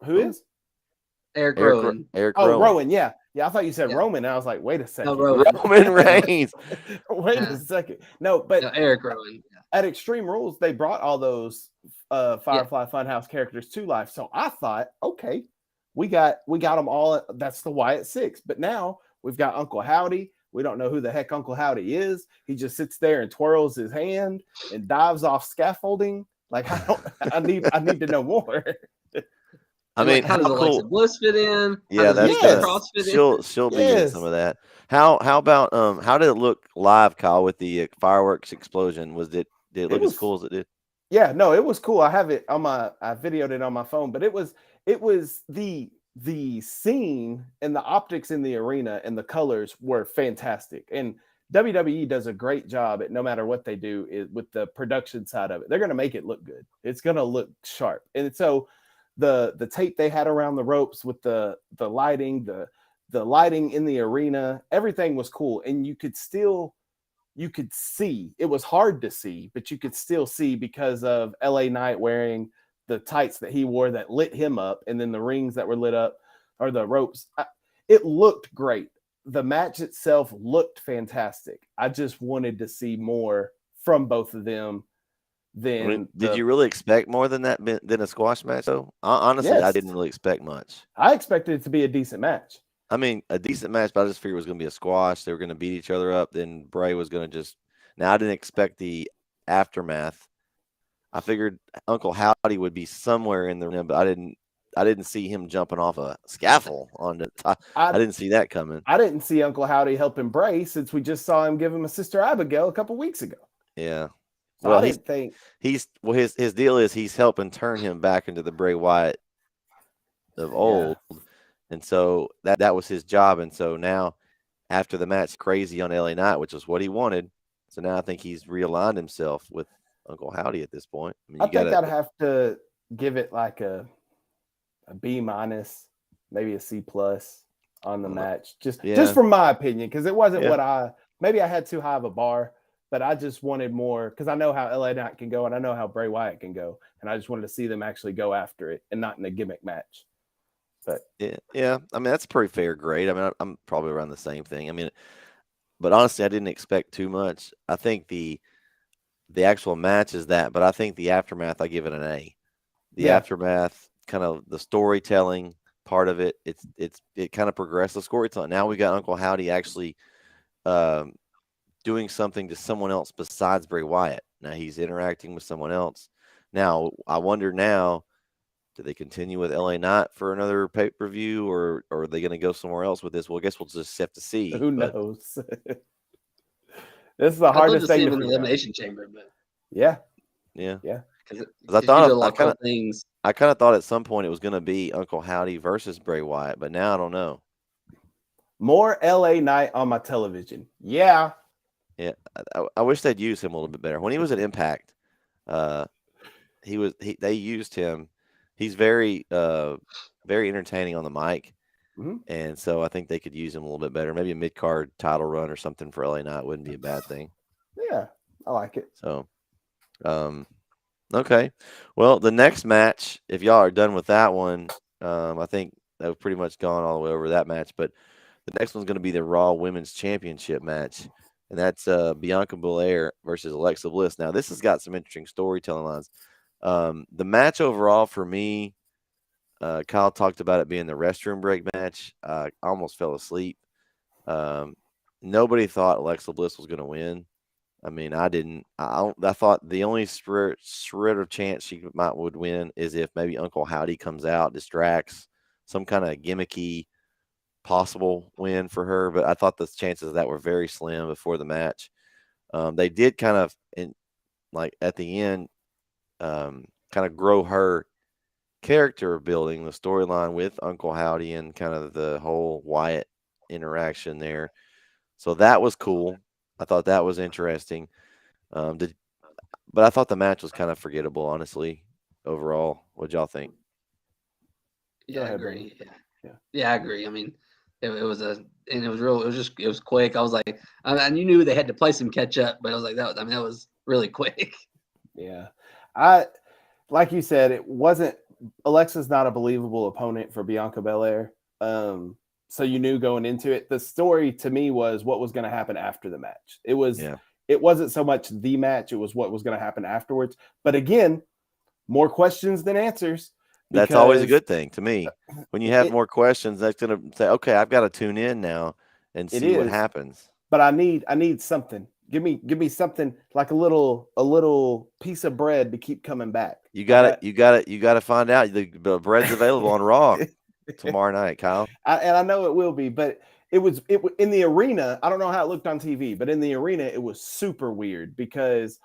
Who is? Eric Rowan. Rowan. Yeah. I thought you said Roman. And I was like, wait a second. No, Rowan. Roman Reigns. Wait a second. No, but Eric Rowan. At Extreme Rules, they brought all those Firefly Funhouse characters to life. So I thought, okay, we got them all. That's the Wyatt Six. But now we've got Uncle Howdy. We don't know who the heck Uncle Howdy is. He just sits there and twirls his hand and dives off scaffolding. Like I need to know more. I mean, how does Alexa Bliss fit in? Yeah, she'll be in some of that. How about how did it look live, Kyle, with the fireworks explosion? Did it look as cool as it did? Yeah, no, it was cool. I videoed it on my phone, but it was the scene and the optics in the arena and the colors were fantastic. And WWE does a great job at no matter what they do with the production side of it. They're going to make it look good. It's going to look sharp. And so the tape they had around the ropes with the lighting, the lighting in the arena, everything was cool. And you could see, it was hard to see, but you could still see because of LA Knight wearing the tights that he wore that lit him up, and then the rings that were lit up, or the ropes. It looked great. The match itself looked fantastic. I just wanted to see more from both of them. Did you really expect more than that, than a squash match, though? Honestly, Yes. I didn't really expect much. I expected it to be a decent match. I mean, a decent match, but I just figured it was going to be a squash. They were going to beat each other up. Then Bray was going to just. Now, I didn't expect the aftermath. I figured Uncle Howdy would be somewhere in the ring, but I didn't see him jumping off a scaffold on the top. I didn't see that coming. I didn't see Uncle Howdy helping Bray since we just saw him give him a Sister Abigail a couple weeks ago. Yeah. So Well, I didn't think his deal is he's helping turn him back into the Bray Wyatt of old. Yeah. And so that was his job. And so now after the match, crazy on LA Knight, which is what he wanted. So now I think he's realigned himself with Uncle Howdy at this point. I think I'd have to give it like a B-, maybe a C+ on the match. Just from my opinion, because it wasn't what maybe I had too high of a bar, but I just wanted more because I know how LA Knight can go and I know how Bray Wyatt can go. And I just wanted to see them actually go after it and not in a gimmick match. But yeah. I mean, that's a pretty fair grade. I mean, I'm probably around the same thing. I mean, but honestly, I didn't expect too much. I think the actual match is that, but I think the aftermath, I give it an A. The aftermath, kind of the storytelling part of it, it kind of progressed the storytelling. Now we got Uncle Howdy actually doing something to someone else besides Bray Wyatt. Now he's interacting with someone else. Now I wonder now, do they continue with LA Knight for another pay-per-view, or are they going to go somewhere else with this? Well, I guess we'll just have to see. Who knows? This is the hardest thing in the Elimination Chamber, but yeah. Because I kind of thought at some point it was going to be Uncle Howdy versus Bray Wyatt, but now I don't know. More LA Knight on my television. Yeah. I wish they'd use him a little bit better. When he was at Impact, they used him. He's very entertaining on the mic. Mm-hmm. And so I think they could use him a little bit better. Maybe a mid-card title run or something for LA Knight wouldn't be a bad thing. Yeah, I like it. So, okay. Well, the next match, if y'all are done with that one, I think I've pretty much gone all the way over that match. But the next one's going to be the Raw Women's Championship match, and that's Bianca Belair versus Alexa Bliss. Now, this has got some interesting storytelling lines. The match overall for me, Kyle talked about it being the restroom break match. I almost fell asleep. Nobody thought Alexa Bliss was going to win. I mean, I didn't. I thought the only shred of chance she would win is if maybe Uncle Howdy comes out, distracts, some kind of gimmicky possible win for her. But I thought the chances of that were very slim before the match. They did kind of, at the end, kind of grow her character building, the storyline with Uncle Howdy and kind of the whole Wyatt interaction there. So that was cool. I thought that was interesting. But I thought the match was kind of forgettable, honestly, overall. What'd y'all think? Yeah, I agree. Yeah, I agree. I mean, it was real. It was quick. I was like, and you knew they had to play some catch up, but I was like, that was really quick. Yeah. Like you said, it wasn't. Alexa's not a believable opponent for Bianca Belair. So you knew going into it. The story to me was what was going to happen after the match. It wasn't so much the match, it was what was going to happen afterwards. But again, more questions than answers. That's always a good thing to me. When you have more questions, that's going to say, okay, I've got to tune in now and see what happens. But I need something. Give me something like a little piece of bread to keep coming back. You got to find out the bread's available on Raw tomorrow night, Kyle. I know it will be, but it was in the arena. I don't know how it looked on TV, but in the arena, it was super weird because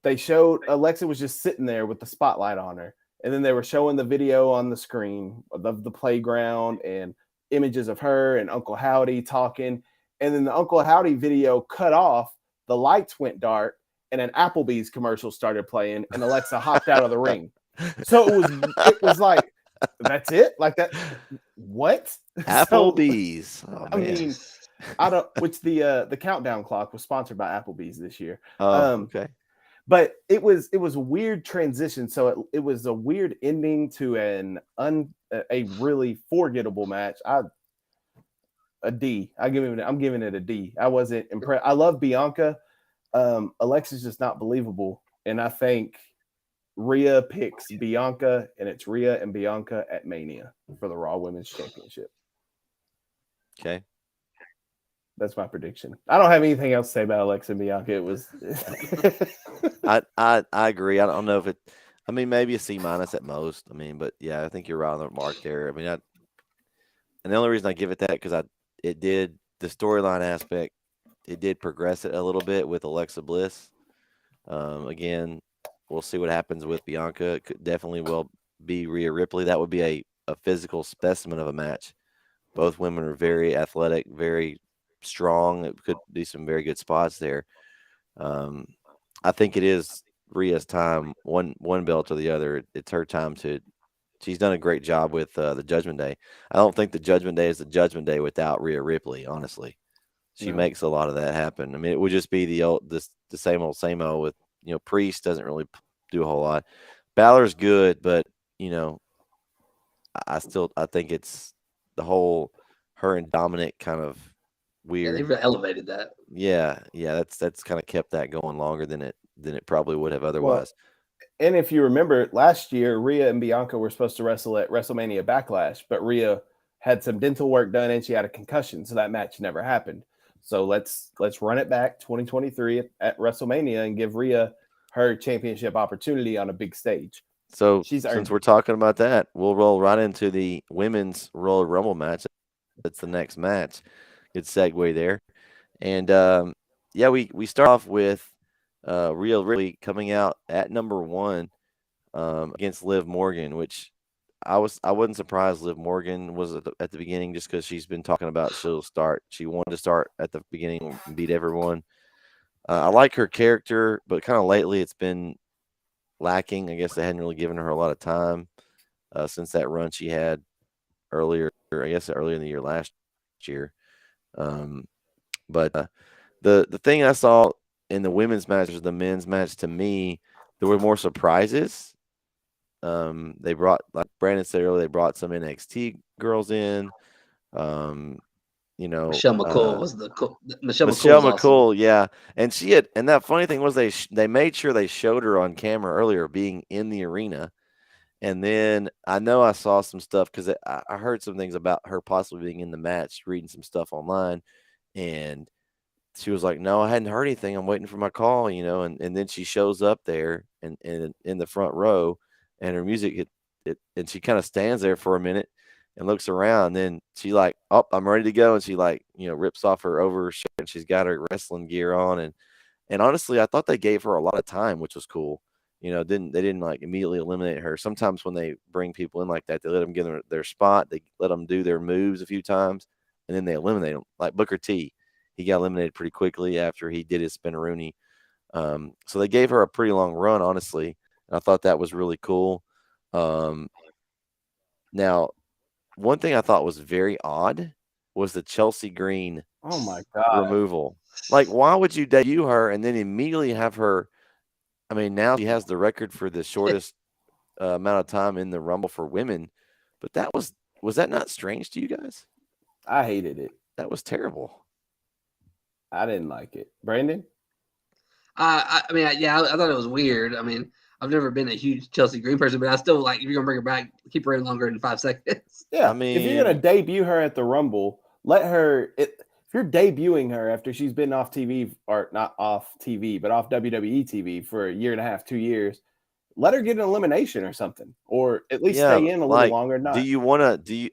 they showed Alexa was just sitting there with the spotlight on her. And then they were showing the video on the screen of the playground and images of her and Uncle Howdy talking. And then the Uncle Howdy video cut off, the lights went dark, and an Applebee's commercial started playing, and Alexa hopped out of the ring. So it was like, that's it? Like that? What? Applebee's. So, I mean, the countdown clock was sponsored by Applebee's this year. Okay. But it was a weird transition. So it was a weird ending to a really forgettable match. I'm giving it a D. I wasn't impressed. I love Bianca. Alexa's just not believable. And I think Rhea picks Bianca, and it's Rhea and Bianca at Mania for the Raw Women's Championship. Okay. That's my prediction. I don't have anything else to say about Alexa and Bianca. It was I agree. I don't know if maybe a C- at most. But yeah, I think you're right on the mark there. And the only reason I give it that because the storyline aspect, it did progress it a little bit with Alexa Bliss. Again, we'll see what happens with Bianca. It could definitely will be Rhea Ripley. That would be a physical specimen of a match. Both women are very athletic, very strong. It could be some very good spots there. I think it is Rhea's time, one belt or the other. It's her time she's done a great job with the Judgment Day. I don't think the Judgment Day is the Judgment Day without Rhea Ripley, honestly. She makes a lot of that happen. It would just be the same old with, Priest doesn't really do a whole lot. Balor's good, but, I think it's the whole her and Dominic kind of weird. Yeah, they've elevated that. Yeah, that's kind of kept that going longer than it probably would have otherwise. Well, and if you remember last year, Rhea and Bianca were supposed to wrestle at WrestleMania Backlash, but Rhea had some dental work done and she had a concussion, so that match never happened. So let's run it back 2023 at WrestleMania and give Rhea her championship opportunity on a big stage. So since we're talking about that, we'll roll right into the women's Royal Rumble match. That's the next match. Good segue there. And we start off with Rhea Ripley coming out at number 1 against Liv Morgan, which I wasn't surprised Liv Morgan was at the beginning just because she's been talking about she wanted to start at the beginning and beat everyone. I like her character, but kind of lately it's been lacking. I guess they hadn't really given her a lot of time since that run she had earlier in the year last year. But the thing I saw in the women's match versus the men's match, to me, there were more surprises. They brought, like Brandon said earlier, they brought some NXT girls in. Michelle McCool was Michelle McCool, awesome. yeah, and and that funny thing was they made sure they showed her on camera earlier being in the arena, and then I know I saw some stuff because I heard some things about her possibly being in the match, reading some stuff online, and she was like, "No, I hadn't heard anything. I'm waiting for my call," and then she shows up there and in the front row, and her music and she kind of stands there for a minute and looks around. And then she like, "Oh, I'm ready to go," and she rips off her overshirt and she's got her wrestling gear on. And honestly, I thought they gave her a lot of time, which was cool. They didn't like immediately eliminate her. Sometimes when they bring people in like that, they let them get their spot. They let them do their moves a few times, and then they eliminate them. Like Booker T, he got eliminated pretty quickly after he did his spinneroonie. So they gave her a pretty long run, honestly. And I thought that was really cool. Now, one thing I thought was very odd was the Chelsea Green removal. Like, why would you debut her and then immediately have her? I mean, now she has the record for the shortest amount of time in the Rumble for women. But was that not strange to you guys? I hated it. That was terrible. I didn't like it. Brandon? I thought it was weird. I mean, I've never been a huge Chelsea Green person, but I still like, if you're gonna bring her back, keep her in longer than 5 seconds. Yeah, I mean, if you're gonna debut her at the Rumble, let her. If you're debuting her after she's been off TV, or not off TV, but off WWE TV for a year and a half, 2 years, let her get an elimination or something, or at least stay in a little longer.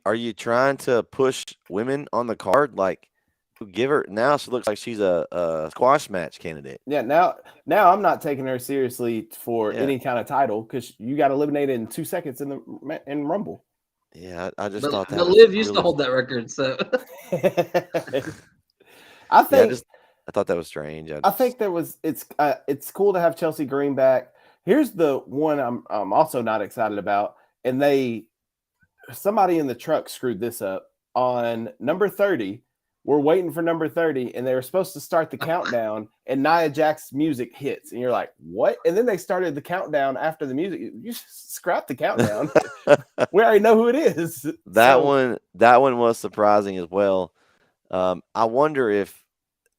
Are you trying to push women on the card? Like, Give her now. She looks like she's a squash match candidate. Yeah, now I'm not taking her seriously for Yeah. any kind of title because you got eliminated in 2 seconds in Rumble. Yeah, I just But, thought that but was Liv used to really- hold that record, so I think I thought that was strange. I think there was it's cool to have Chelsea Green back. Here's the one I'm also not excited about, and somebody in the truck screwed this up on number 30. We're waiting for number 30, and they were supposed to start the countdown, and Nia Jax's music hits, and you're like, what? And then they started the countdown after the music. You scrap the countdown. We already know who it is. that one was surprising as well. I wonder if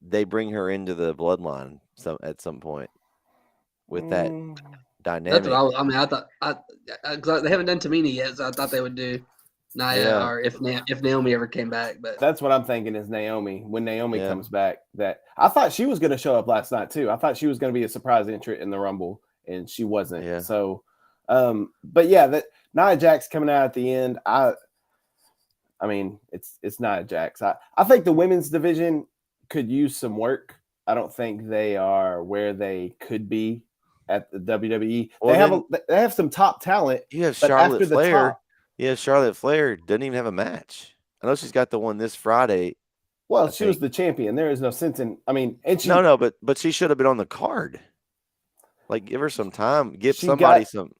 they bring her into the bloodline at some point with that dynamic. that's what I was. I mean, I thought 'cause they haven't done Tamina yet, so I thought they would do Nia Yeah. or if Naomi ever came back. But That's what I'm thinking is Naomi. When Naomi Yeah. comes back, that I thought she was going to show up last night too. I thought she was going to be a surprise entrant in the Rumble, and she wasn't. Yeah. So, but yeah, that Nia Jax coming out at the end. I mean, it's Nia Jax. I think the women's division could use some work. I don't think they are where they could be at the WWE. Well, they have some top talent. You have but Charlotte after the Flair. top- Yeah, Charlotte Flair doesn't even have a match. I know she's got the one this Friday. Well, I she was think. the champion. There is no sense in. I mean, and she No, but she should have been on the card. Like, give her some time. Give She somebody got- some.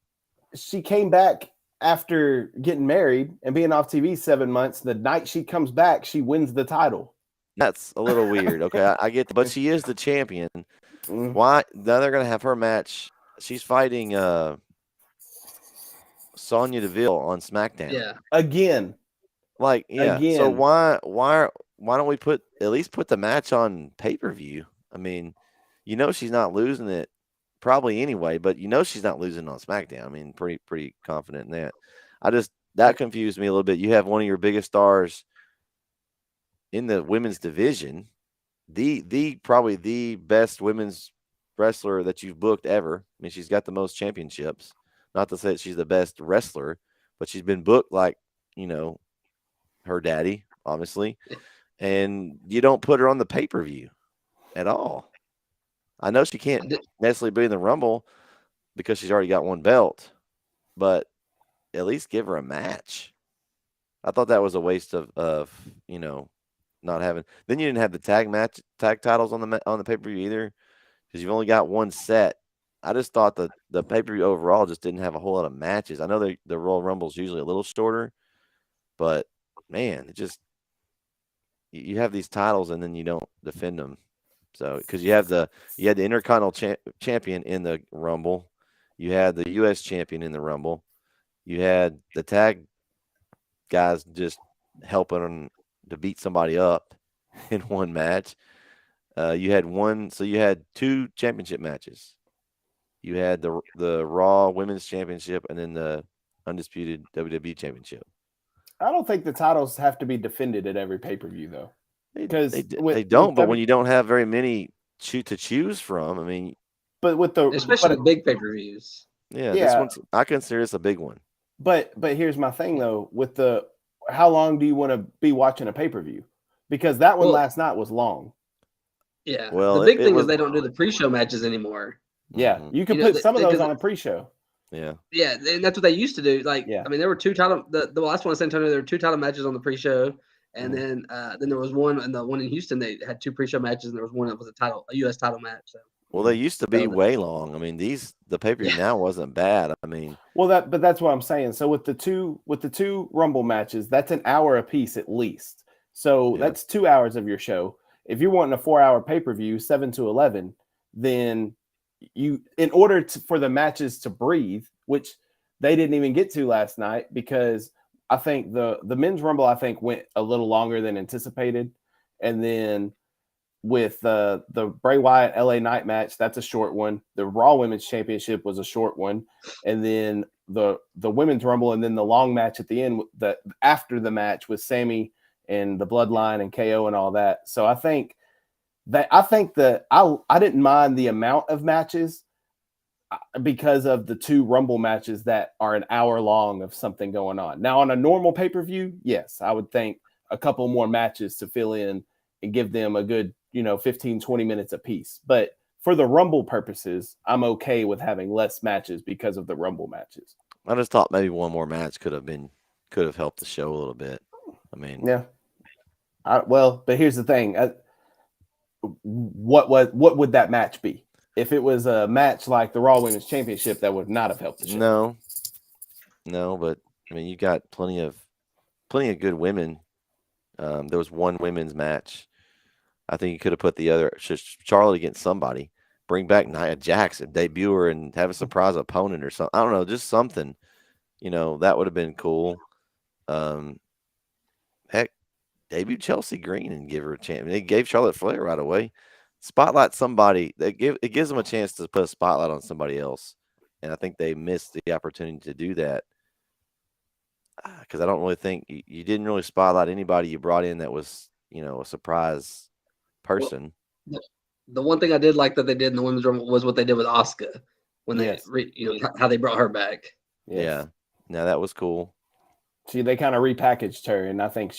she came back after getting married and being off TV 7 months. The night she comes back, she wins the title. That's a little weird. Okay, I get, but she is the champion. Mm. Why? Now they're gonna have her match. She's fighting Sonya Deville on SmackDown. yeah, Again, Like, yeah. So Again. why don't we at least put the match on pay-per-view? I mean, she's not losing it probably anyway, but she's not losing on SmackDown. I mean, pretty confident in that. That confused me a little bit. You have one of your biggest stars in the women's division, probably the best women's wrestler that you've booked ever. I mean, she's got the most championships. Not to say that she's the best wrestler, but she's been booked like, her daddy, obviously. And you don't put her on the pay-per-view at all. I know she can't necessarily be in the Rumble because she's already got one belt, but at least give her a match. I thought that was a waste of not having. Then you didn't have the tag titles on the pay-per-view either because you've only got one set. I just thought the pay-per-view overall just didn't have a whole lot of matches. I know the Royal Rumble is usually a little shorter, but man, it just you have these titles and then you don't defend them. So because you had the Intercontinental champion in the Rumble, you had the U.S. champion in the Rumble, you had the tag guys just helping them to beat somebody up in one match. You had two championship matches. You had the Raw Women's Championship and then the undisputed WWE Championship. I don't think the titles have to be defended at every pay-per-view though. Because they don't, but when you don't have very many to choose from, I mean, but with the especially the big pay-per-views. yeah, Yeah. this one's I consider this a big one. But here's my thing though, with how long do you want to be watching a pay-per-view? Because that one Well- last night was long. Yeah. Well, the big it thing was- is they don't do the pre-show matches anymore. Yeah, Mhm. you can You know, put some of those because- on a pre-show. Yeah, Yeah, and that's what they used to do. Like, Yeah. I mean, there were two title. The last one in San Antonio, there were two title matches on the pre-show, and Mhm. then there was one, and the one in Houston, they had two pre-show matches, and there was one that was a U.S. title match. So well, they used to be So- way long. I mean, the pay-per-view Yeah. now wasn't bad. I mean, Well, but that's what I'm saying. So with the two Rumble matches, that's an hour apiece at least. So Yeah. that's 2 hours of your show. If you're wanting a 4-hour pay-per-view, 7 to 11, then in order for the matches to breathe, which they didn't even get to last night because I think the men's Rumble went a little longer than anticipated, and then with the Bray Wyatt LA Knight match, that's a short one. The Raw Women's Championship was a short one, and then the Women's Rumble, and then the long match at the end, after the match with Sammy and the Bloodline and KO and all that. So I think that I didn't mind the amount of matches because of the two Rumble matches that are an hour long of something going on. Now on a normal pay-per-view, yes, I would think a couple more matches to fill in and give them a good, 15, 20 minutes apiece. But for the Rumble purposes, I'm okay with having less matches because of the Rumble matches. I just thought maybe one more match could have helped the show a little bit. I mean, Yeah. But here's the thing. What would that match be? If it was a match like the Raw Women's Championship, that would not have helped the show. No, but I mean, you got plenty of good women. There was one women's match. I think you could have put the other Charlotte against somebody. Bring back Nia Jax and debut her and have a surprise opponent or something. I don't know, just something. That would have been cool. Heck, debut Chelsea Green and give her a chance. I mean, they gave Charlotte Flair right away. Spotlight somebody. It gives them a chance to put a spotlight on somebody else, and I think they missed the opportunity to do that because I don't really think you didn't really spotlight anybody you brought in that was a surprise person. Well, the one thing I did like that they did in the women's room was what they did with Asuka when they how they brought her back. Yes. Yeah, no, that was cool. They kind of repackaged her, and I think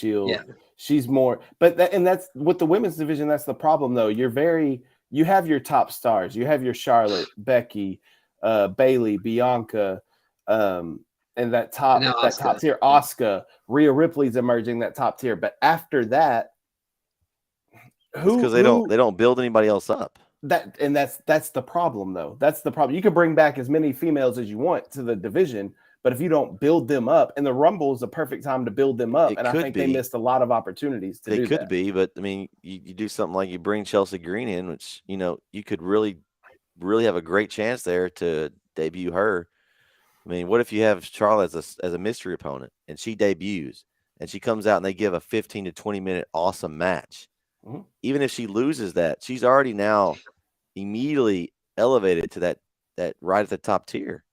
she's more. But that's with the women's division. That's the problem, though. You have your top stars. You have your Charlotte, Becky, Bailey, Bianca, and that top tier. Asuka, Rhea Ripley's emerging that top tier. But after that, because they don't build anybody else up. That's the problem, though. That's the problem. You can bring back as many females as you want to the division. But if you don't build them up, and the Rumble is the perfect time to build them up, I think they missed a lot of opportunities to do that. They could be, but I mean, you do something like you bring Chelsea Green in, which you could really, really have a great chance there to debut her. I mean, what if you have Charlotte as a mystery opponent, and she debuts, and she comes out and they give a 15 to 20 minute awesome match? Mm-hmm. Even if she loses that, she's already now immediately elevated to that right at the top tier.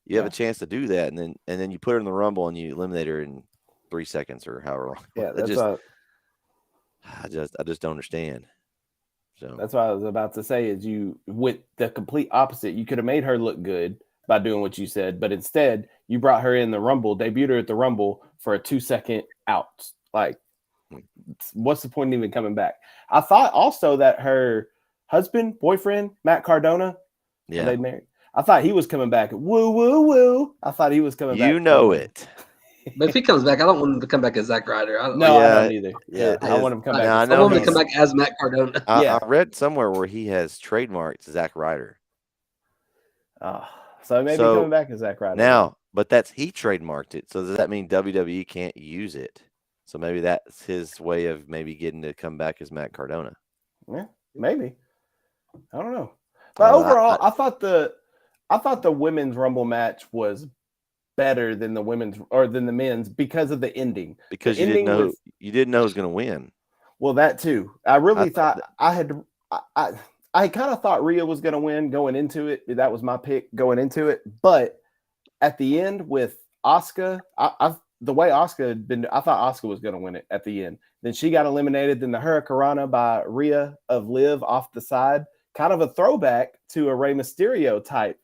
You have a chance to do that, and then you put her in the Rumble and you eliminate her in 3 seconds or however long. Yeah, I just don't understand. So that's what I was about to say. Is you with the complete opposite? You could have made her look good by doing what you said, but instead you brought her in the Rumble, debuted her at the Rumble for a 2-second out. Like, what's the point of even coming back? I thought also that her boyfriend, Matt Cardona, they married. I thought he was coming back. Woo, woo, woo. I thought he was coming back. It. But if he comes back, I don't want him to come back as Zack Ryder. I don't either. Yeah, I want him to come back. I want him to come back as Matt Cardona. I read somewhere where he has trademarked Zack Ryder. So maybe coming back as Zack Ryder. Now, but he trademarked it. So does that mean WWE can't use it? So maybe that's his way of maybe getting to come back as Matt Cardona. Yeah, maybe. I don't know. But overall, I thought the women's Rumble match was better than the men's because of the ending. Because you didn't know who was going to win. Well, that too. I really thought I kind of thought Rhea was going to win going into it. That was my pick going into it. But at the end with Asuka, the way Asuka had been, I thought Asuka was going to win it at the end. Then she got eliminated. Then the Hurricanrana by Rhea of Liv off the side, kind of a throwback to a Rey Mysterio type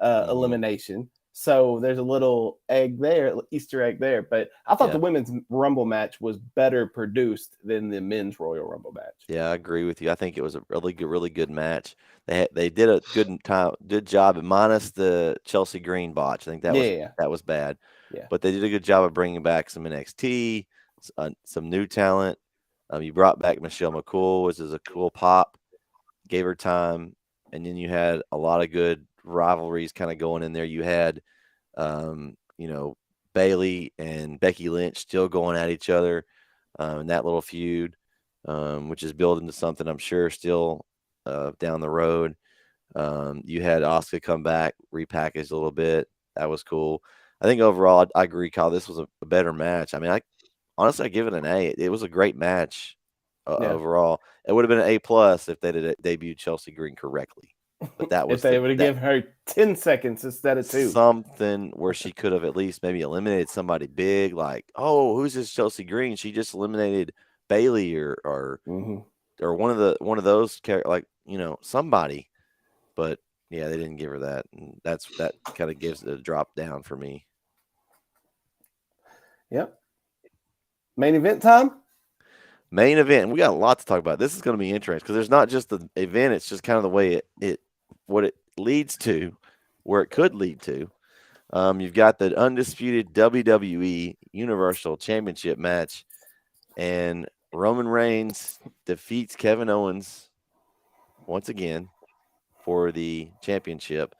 elimination. So there's a little Easter egg there. But I thought the women's Rumble match was better produced than the men's Royal Rumble match. Yeah, I agree with you. I think it was a really good match. They did a good job, minus the Chelsea Green botch. I think that was bad. Yeah, but they did a good job of bringing back some NXT, some new talent. You brought back Michelle McCool, which is a cool pop. Gave her time, and then you had a lot of good rivalries kind of going in there. You had, Bailey and Becky Lynch still going at each other in that little feud, which is building to something I'm sure still down the road. You had Asuka come back, repackaged a little bit. That was cool. I think overall, I agree, Kyle. This was a better match. I mean, I give it an A. It was a great match overall. It would have been an A+ if they did debuted Chelsea Green correctly. But that was if they would have given her 10 seconds instead of 2. Something where she could have at least maybe eliminated somebody big, like, oh, who's this Chelsea Green? She just eliminated Bailey or one of those characters, like, somebody. But yeah, they didn't give her that, and that kind of gives it a drop down for me. Yep. Main event time. Main event. We got a lot to talk about. This is going to be interesting because there's not just the event; it's just kind of the way what it leads to, where it could lead to. You've got the undisputed WWE Universal Championship match, and Roman Reigns defeats Kevin Owens once again for the championship.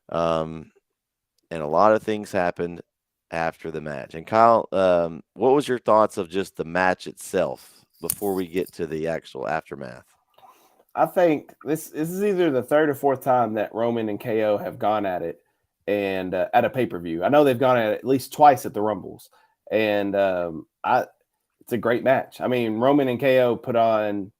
And a lot of things happened after the match. And Kyle, what was your thoughts of just the match itself before we get to the actual aftermath? I think this is either the third or fourth time that Roman and KO have gone at it, and at a pay-per-view. I know they've gone at least twice at the Rumbles, and it's a great match. I mean, Roman and KO put on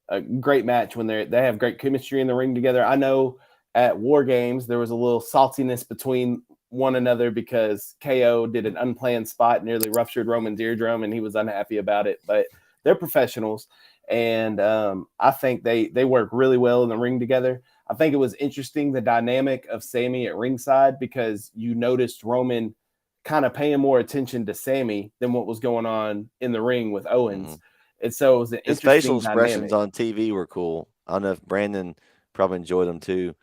a great match when they have great chemistry in the ring together. I know at War Games there was a little saltiness between one another because KO did an unplanned spot, nearly ruptured Roman's eardrum, and he was unhappy about it. But they're professionals, and I think they work really well in the ring together. I think it was interesting, the dynamic of Sami at ringside, because you noticed Roman kind of paying more attention to Sami than what was going on in the ring with Owens. Mm-hmm. And so it was an His interesting facial expressions dynamic on TV were cool. I don't know if Brandon probably enjoyed them too,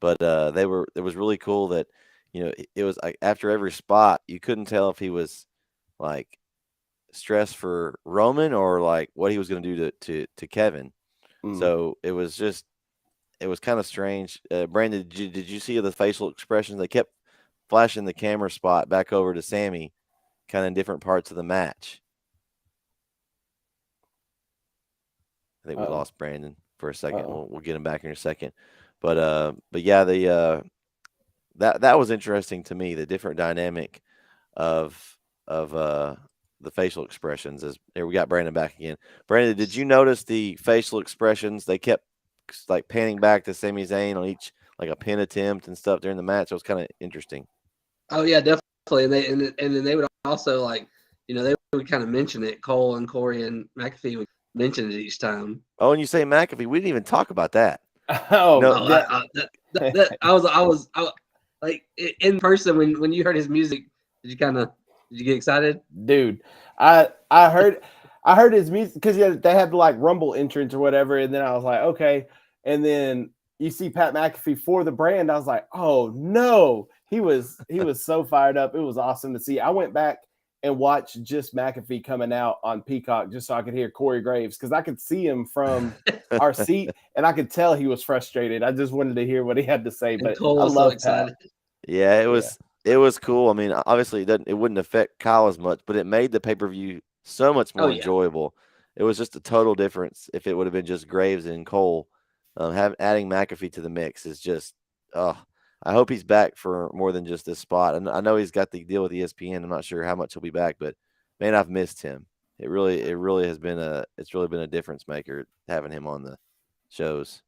but it was really cool that, it was like after every spot, you couldn't tell if he was like stressed for Roman or like what he was going to do to Kevin. So it was kind of strange. Brandon, did you see the facial expressions? They kept flashing the camera spot back over to Sami, kind of in different parts of the match. I think we lost Brandon for a second. We'll get him back in a second. But yeah, that was interesting to me, the different dynamic of the facial expressions. Here we got Brandon back again. Brandon, did you notice the facial expressions? They kept like panning back to Sami Zayn on each like a pin attempt and stuff during the match. It was kind of interesting. Oh yeah, definitely. And then they would also like, they would kind of mention it. Cole and Corey and McAfee would mention it each time. Oh, and you say McAfee, we didn't even talk about that. Oh, no, I was like in person when you heard his music. Did you get excited, dude? I heard his music because they had the like Rumble entrance or whatever, and then I was like, okay. And then you see Pat McAfee for the brand. I was like, oh no, he was so fired up. It was awesome to see. I went back and watched just McAfee coming out on Peacock just so I could hear Corey Graves, because I could see him from our seat and I could tell he was frustrated. I just wanted to hear what he had to say. But Cole I was love so excited. Pat. Yeah, it was cool. I mean, obviously it wouldn't affect Kyle as much, but it made the pay-per-view so much more enjoyable. It was just a total difference if it would have been just Graves and Cole. Adding McAfee to the mix is just, I hope he's back for more than just this spot. And I know he's got the deal with ESPN. I'm not sure how much he'll be back, but man, I've missed him. It really has been a difference maker having him on the shows.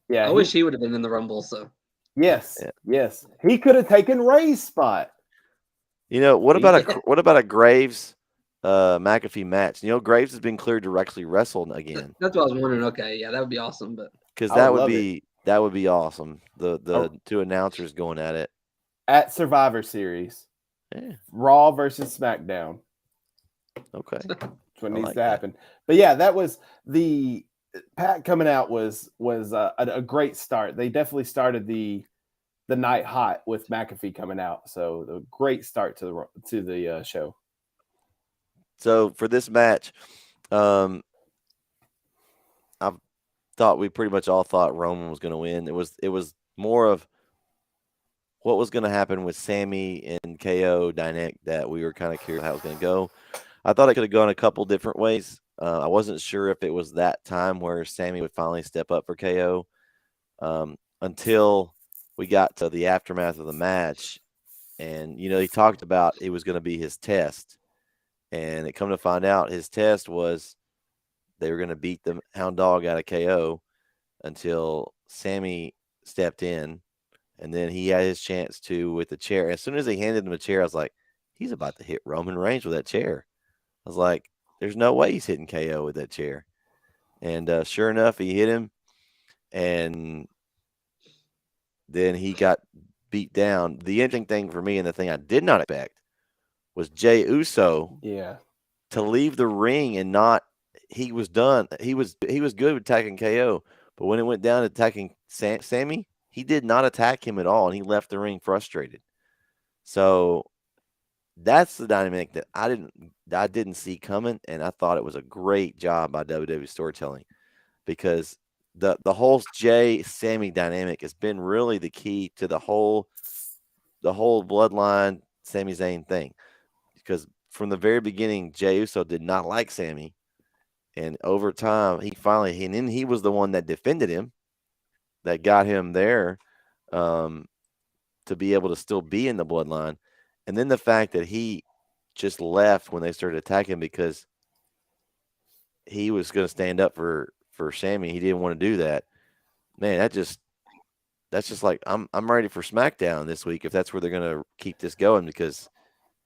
Yeah, I wish he would have been in the Rumble. So yes, he could have taken Ray's spot. What about a Graves McAfee match? Graves has been cleared to actually wrestle again. That's what I was wondering. Okay, yeah, that would be awesome, but because that would be awesome. The two announcers going at it at Survivor Series, Raw versus SmackDown. Okay, that's what needs to happen. But yeah, that was the Pat coming out was a great start. They definitely started the night hot with McAfee coming out. So a great start to the show. So for this match, I thought we pretty much all thought Roman was going to win. It was more of what was going to happen with Sami and KO dynamic that we were kind of curious how it was going to go. I thought it could have gone a couple different ways. I wasn't sure if it was that time where Sami would finally step up for KO until we got to the aftermath of the match. And, he talked about it was going to be his test. And it come to find out his test was they were going to beat the hound dog out of KO until Sami stepped in. And then he had his chance with the chair. As soon as he handed him a chair, I was like, he's about to hit Roman Reigns with that chair. I was like, there's no way he's hitting KO with that chair. And sure enough, he hit him. And then he got beat down. The interesting thing for me, and the thing I did not expect, was Jey Uso to leave the ring and not he was done. He was good with attacking KO, but when it went down to attacking Sammy, he did not attack him at all, and he left the ring frustrated. So that's the dynamic that I didn't see coming, and I thought it was a great job by WWE storytelling, because the whole Jay Sammy dynamic has been really the key to the whole bloodline Sami Zayn thing, because from the very beginning Jey Uso did not like Sammy, and over time and then he was the one that defended him, that got him there to be able to still be in the bloodline. And then the fact that he just left when they started attacking because he was going to stand up for Sammy. He didn't want to do that. Man, that's just like I'm ready for SmackDown this week if that's where they're going to keep this going, because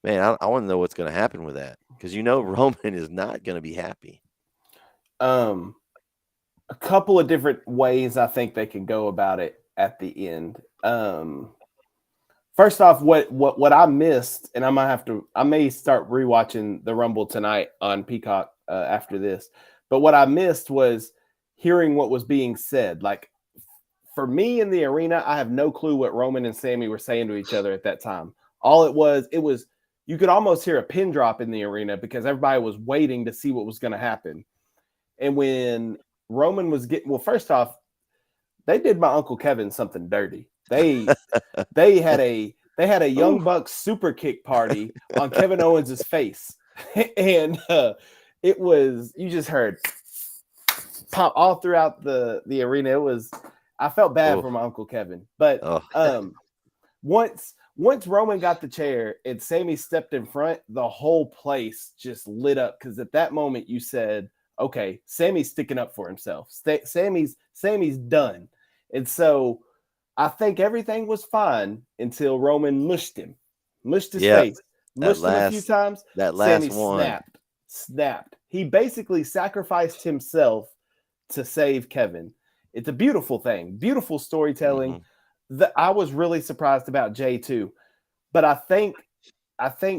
man, I want to know what's going to happen with that, because Roman is not going to be happy. A couple of different ways I think they can go about it at the end. First off, what I missed, and I may start rewatching the Rumble tonight on Peacock after this, but what I missed was hearing what was being said. Like, for me in the arena, I have no clue what Roman and Sammy were saying to each other at that time. All it was you could almost hear a pin drop in the arena because everybody was waiting to see what was going to happen. And when Roman was first off, they did my Uncle Kevin something dirty. They had a Young Bucks super kick party on Kevin Owens' face. And it was, you just heard pop all throughout the arena. I felt bad for my Uncle Kevin. But once Roman got the chair and Sammy stepped in front, the whole place just lit up, because at that moment you said, okay, Sammy's sticking up for himself. Sammy's done. And so I think everything was fine until Roman mushed his face. Mushed him a few times. That last Sammy one. Snapped. He basically sacrificed himself to save Kevin. It's a beautiful thing. Beautiful storytelling. Mm-hmm. I was really surprised about Jey too. But I think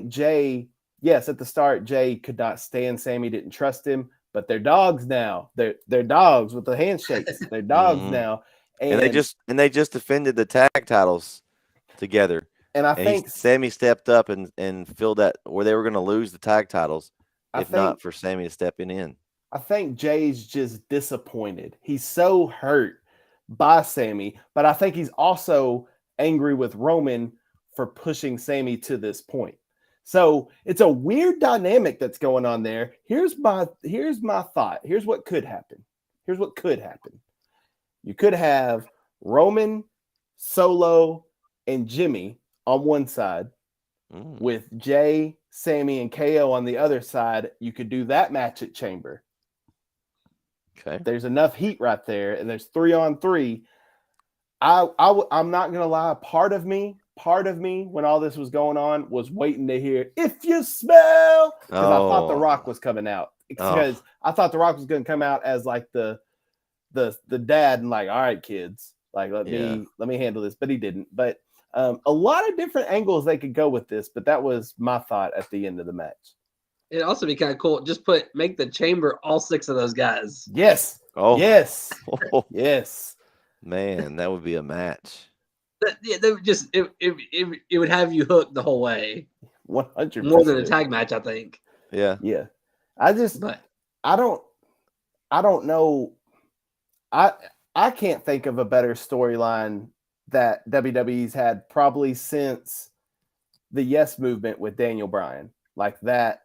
Jey, yes, at the start, Jey could not stand Sammy, didn't trust him. But they're dogs now. They're dogs with the handshakes. They're dogs now. And they just defended the tag titles together. And I think Sammy stepped up and filled that where they were going to lose the tag titles not for Sammy to step in. I think Jay's just disappointed. He's so hurt by Sammy, but I think he's also angry with Roman for pushing Sammy to this point. So it's a weird dynamic that's going on there. Here's my thought. Here's what could happen. You could have Roman, Solo, and Jimmy on one side, with Jey, Sammy, and KO on the other side. You could do that match at Chamber. Okay. There's enough heat right there, and there's 3-on-3. I'm not gonna lie. Part of me, when all this was going on, was waiting to hear "If You Smell," because I thought The Rock was coming out. Because I thought The Rock was going to come out as like the dad and like, all right, kids, like let me handle this, but he didn't. But a lot of different angles they could go with this, but that was my thought at the end of the match. It'd also be kind of cool. Just make the Chamber all 6 of those guys. Yes. Oh. Yes. Yes. Man, that would be a match. They would just it would have you hooked the whole way. 100%. More than a tag match, I think. Yeah. Yeah. I don't know. I can't think of a better storyline that WWE's had probably since the Yes Movement with Daniel Bryan. Like that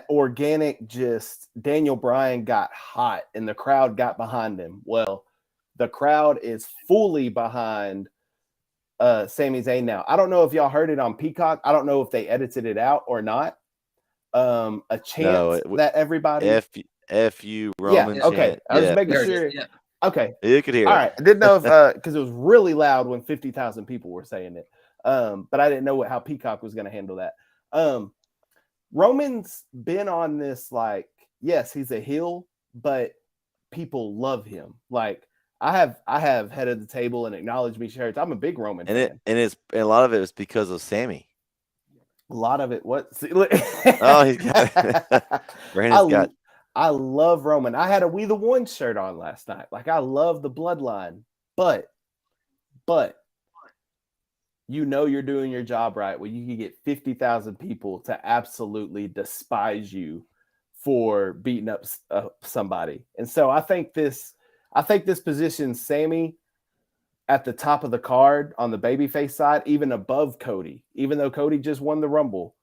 organic, just Daniel Bryan got hot and the crowd got behind him. Well, the crowd is fully behind Sami Zayn now. I don't know if y'all heard it on Peacock. I don't know if they edited it out or not. A chant that everybody F you Roman. Yeah, okay. Chant. I was making sure. Yeah. Okay. You could hear All it. right. I didn't know if because it was really loud when 50,000 people were saying it. But I didn't know how Peacock was going to handle that. Roman's been on this, like, yes, he's a heel, but people love him. Like, I have head of the table and acknowledge me shirts. I'm a big Roman fan. And a lot of it is because of Sammy. A lot of it. What? See, oh, he's got it. Brandon's got. I love Roman. I had a We the One shirt on last night. Like, I love the bloodline, but you're doing your job right when you can get 50,000 people to absolutely despise you for beating up somebody. And so I think this positions Sammy at the top of the card on the babyface side, even above Cody, even though Cody just won the Rumble.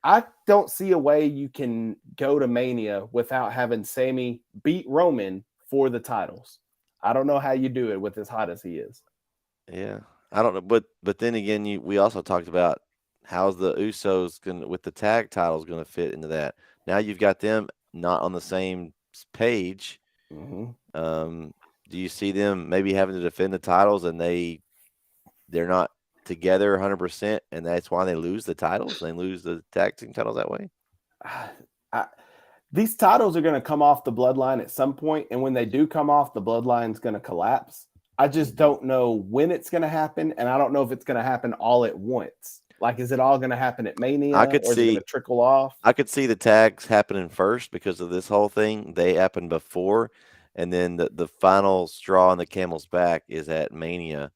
I don't see a way you can go to Mania without having Sammy beat Roman for the titles. I don't know how you do it with as hot as he is. Yeah, I don't know, but then again, we also talked about how's the Usos going with the tag titles going to fit into that. Now you've got them not on the same page. Mm-hmm. Do you see them maybe having to defend the titles and they're not together 100%, and that's why they lose the titles? They lose the tag team titles that way. These titles are going to come off the bloodline at some point, and when they do come off, the bloodline's going to collapse. I just don't know when it's going to happen, and I don't know if it's going to happen all at once. Like, is it all going to happen at Mania, or is it going to trickle off? I could see the tags happening first because of this whole thing. They happened before, and then the final straw on the camel's back is at Mania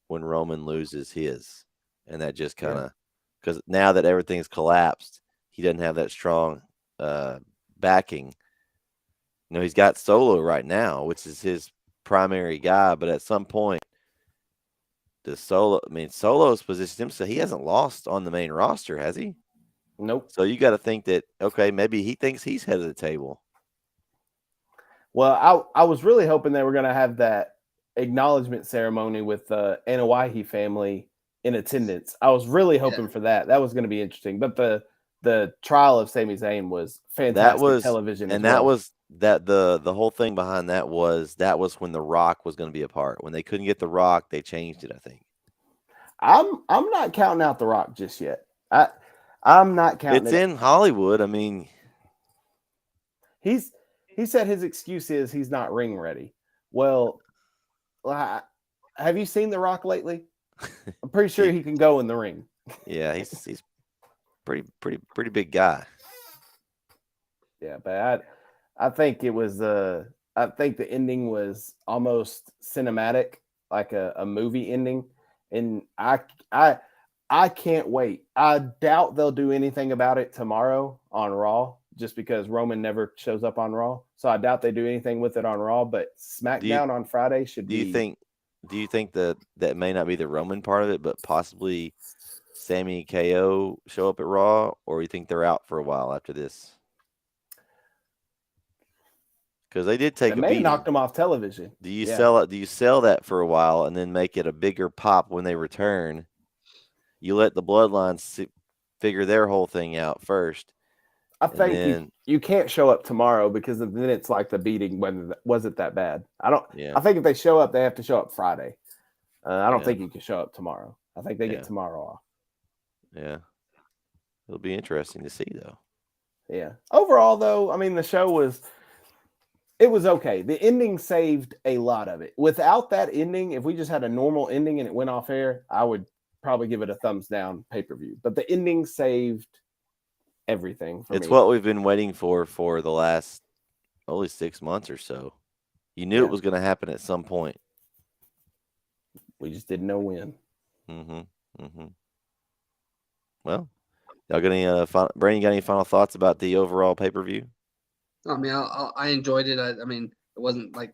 when Roman loses his. And that just kind of – because now that everything's collapsed, he doesn't have that strong backing. You know, he's got Solo right now, which is his primary guy, but at some point, Solo's positioned himself. He hasn't lost on the main roster, has he? Nope. So you got to think that, okay, maybe he thinks he's head of the table. Well, I was really hoping they were going to have that acknowledgement ceremony with the Anoa'i family in attendance. I was really hoping for that. That was going to be interesting. But the trial of Sami Zayn was fantastic television. And that was the whole thing behind that was when The Rock was going to be a part. When they couldn't get The Rock, they changed it, I think. I'm not counting out The Rock just yet. I'm not counting It's in Hollywood. I mean, he said his excuse is he's not ring ready. Well, have you seen The Rock lately? I'm pretty sure he can go in the ring. Yeah, he's pretty big guy. Yeah, but I think it was I think the ending was almost cinematic, like a movie ending, and I can't wait. I doubt they'll do anything about it tomorrow on Raw, just because Roman never shows up on Raw. So I doubt they do anything with it on Raw. But SmackDown on Friday should be. Do you think that may not be the Roman part of it, but possibly Sammy KO show up at Raw, or you think they're out for a while after this? Because they did take a beating. Knocked them off television. Do you sell it? Do you sell that for a while and then make it a bigger pop when they return? You let the bloodlines figure their whole thing out first. I think you can't show up tomorrow because then it's like the beating wasn't that bad. I think if they show up, they have to show up Friday. I don't think you can show up tomorrow. I think they get tomorrow off. Yeah. It'll be interesting to see, though. Yeah. Overall, though, I mean, the show was okay. The ending saved a lot of it. Without that ending, if we just had a normal ending and it went off air, I would probably give it a thumbs down pay-per-view. But the ending saved everything for me. It's what we've been waiting for the last only 6 months or so. You knew it was going to happen at some point. We just didn't know when. Well, y'all got any Brandon, got any final thoughts about the overall pay-per-view? I mean, I enjoyed it. I mean, it wasn't like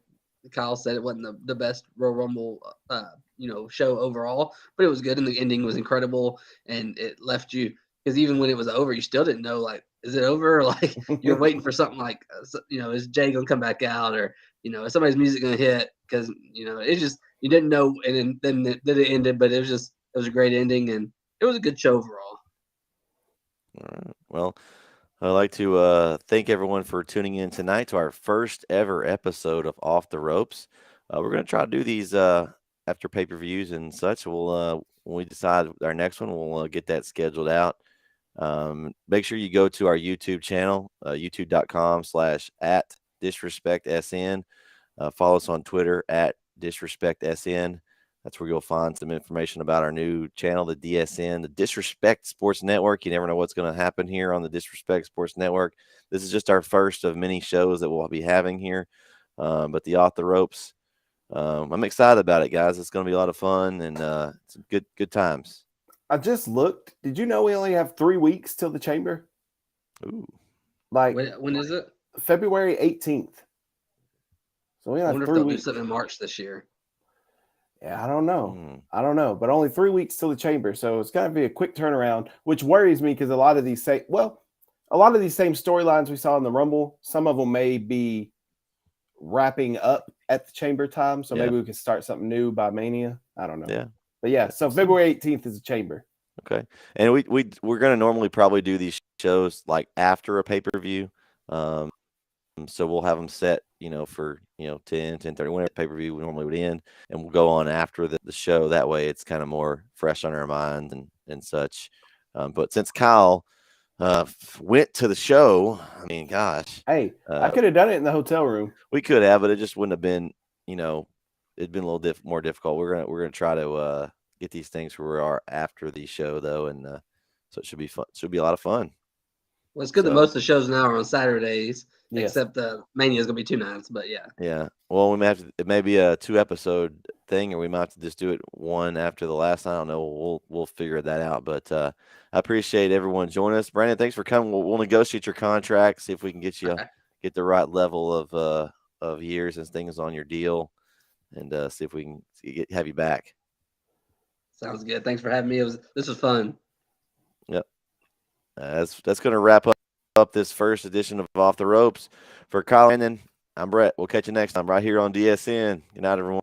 Kyle said, it wasn't the best Royal Rumble show overall, but it was good, and the ending was incredible, and it left you, because even when it was over, you still didn't know, like, is it over? Like, you're waiting for something like, is Jay gonna come back out, or is somebody's music gonna hit? Because it just, you didn't know, and then it ended, but it was a great ending, and it was a good show overall. All right. Well, I'd like to thank everyone for tuning in tonight to our first ever episode of Off the Ropes. We're going to try to do these after pay-per-views and such. We'll when we decide our next one, we'll get that scheduled out. Make sure you go to our YouTube channel, youtube.com/@disrespectsn. Follow us on Twitter @disrespectsn. That's where you'll find some information about our new channel, the DSN, the Disrespect Sports Network. You never know what's going to happen here on the Disrespect Sports Network. This is just our first of many shows that we'll be having here. But the Off the Ropes, I'm excited about it, guys. It's going to be a lot of fun and some good times. I just looked. Did you know we only have 3 weeks till the chamber? Ooh. Like When is it? February 18th. So we I have wonder if 3 they'll do weeks. something in March this year. Yeah, I don't know. But only 3 weeks till the chamber. So it's going to be a quick turnaround, which worries me because a lot of these same storylines we saw in the Rumble, some of them may be wrapping up at the chamber time. So maybe we could start something new by Mania. I don't know. Yeah. But yeah, so February 18th is the chamber. Okay. And we're going to normally probably do these shows like after a pay-per-view. So we'll have them set, for, 10:30, whenever pay-per-view normally would end, and we'll go on after the show. That way it's kind of more fresh on our mind and such. But since Kyle went to the show, I mean, gosh. Hey, I could have done it in the hotel room. We could have, but it just wouldn't have been, it'd been a little more difficult. We're gonna try to get these things where we are after the show, though, and so it should be fun. It should be a lot of fun. Well, it's good that most of the shows now are on Saturdays, Yes. except the Mania is going to be 2 nights, but yeah. Yeah. Well, we may have to, it may be a 2-episode thing, or we might have to just do it one after the last. I don't know. We'll figure that out. But I appreciate everyone joining us. Brandon, thanks for coming. We'll negotiate your contract, see if we can get the right level of years and things on your deal, and see if we can have you back. Sounds good. Thanks for having me. This was fun. Yep. That's going to wrap up this first edition of Off the Ropes. For Kyle Brandon, I'm Brett. We'll catch you next time right here on DSN. Good night, everyone.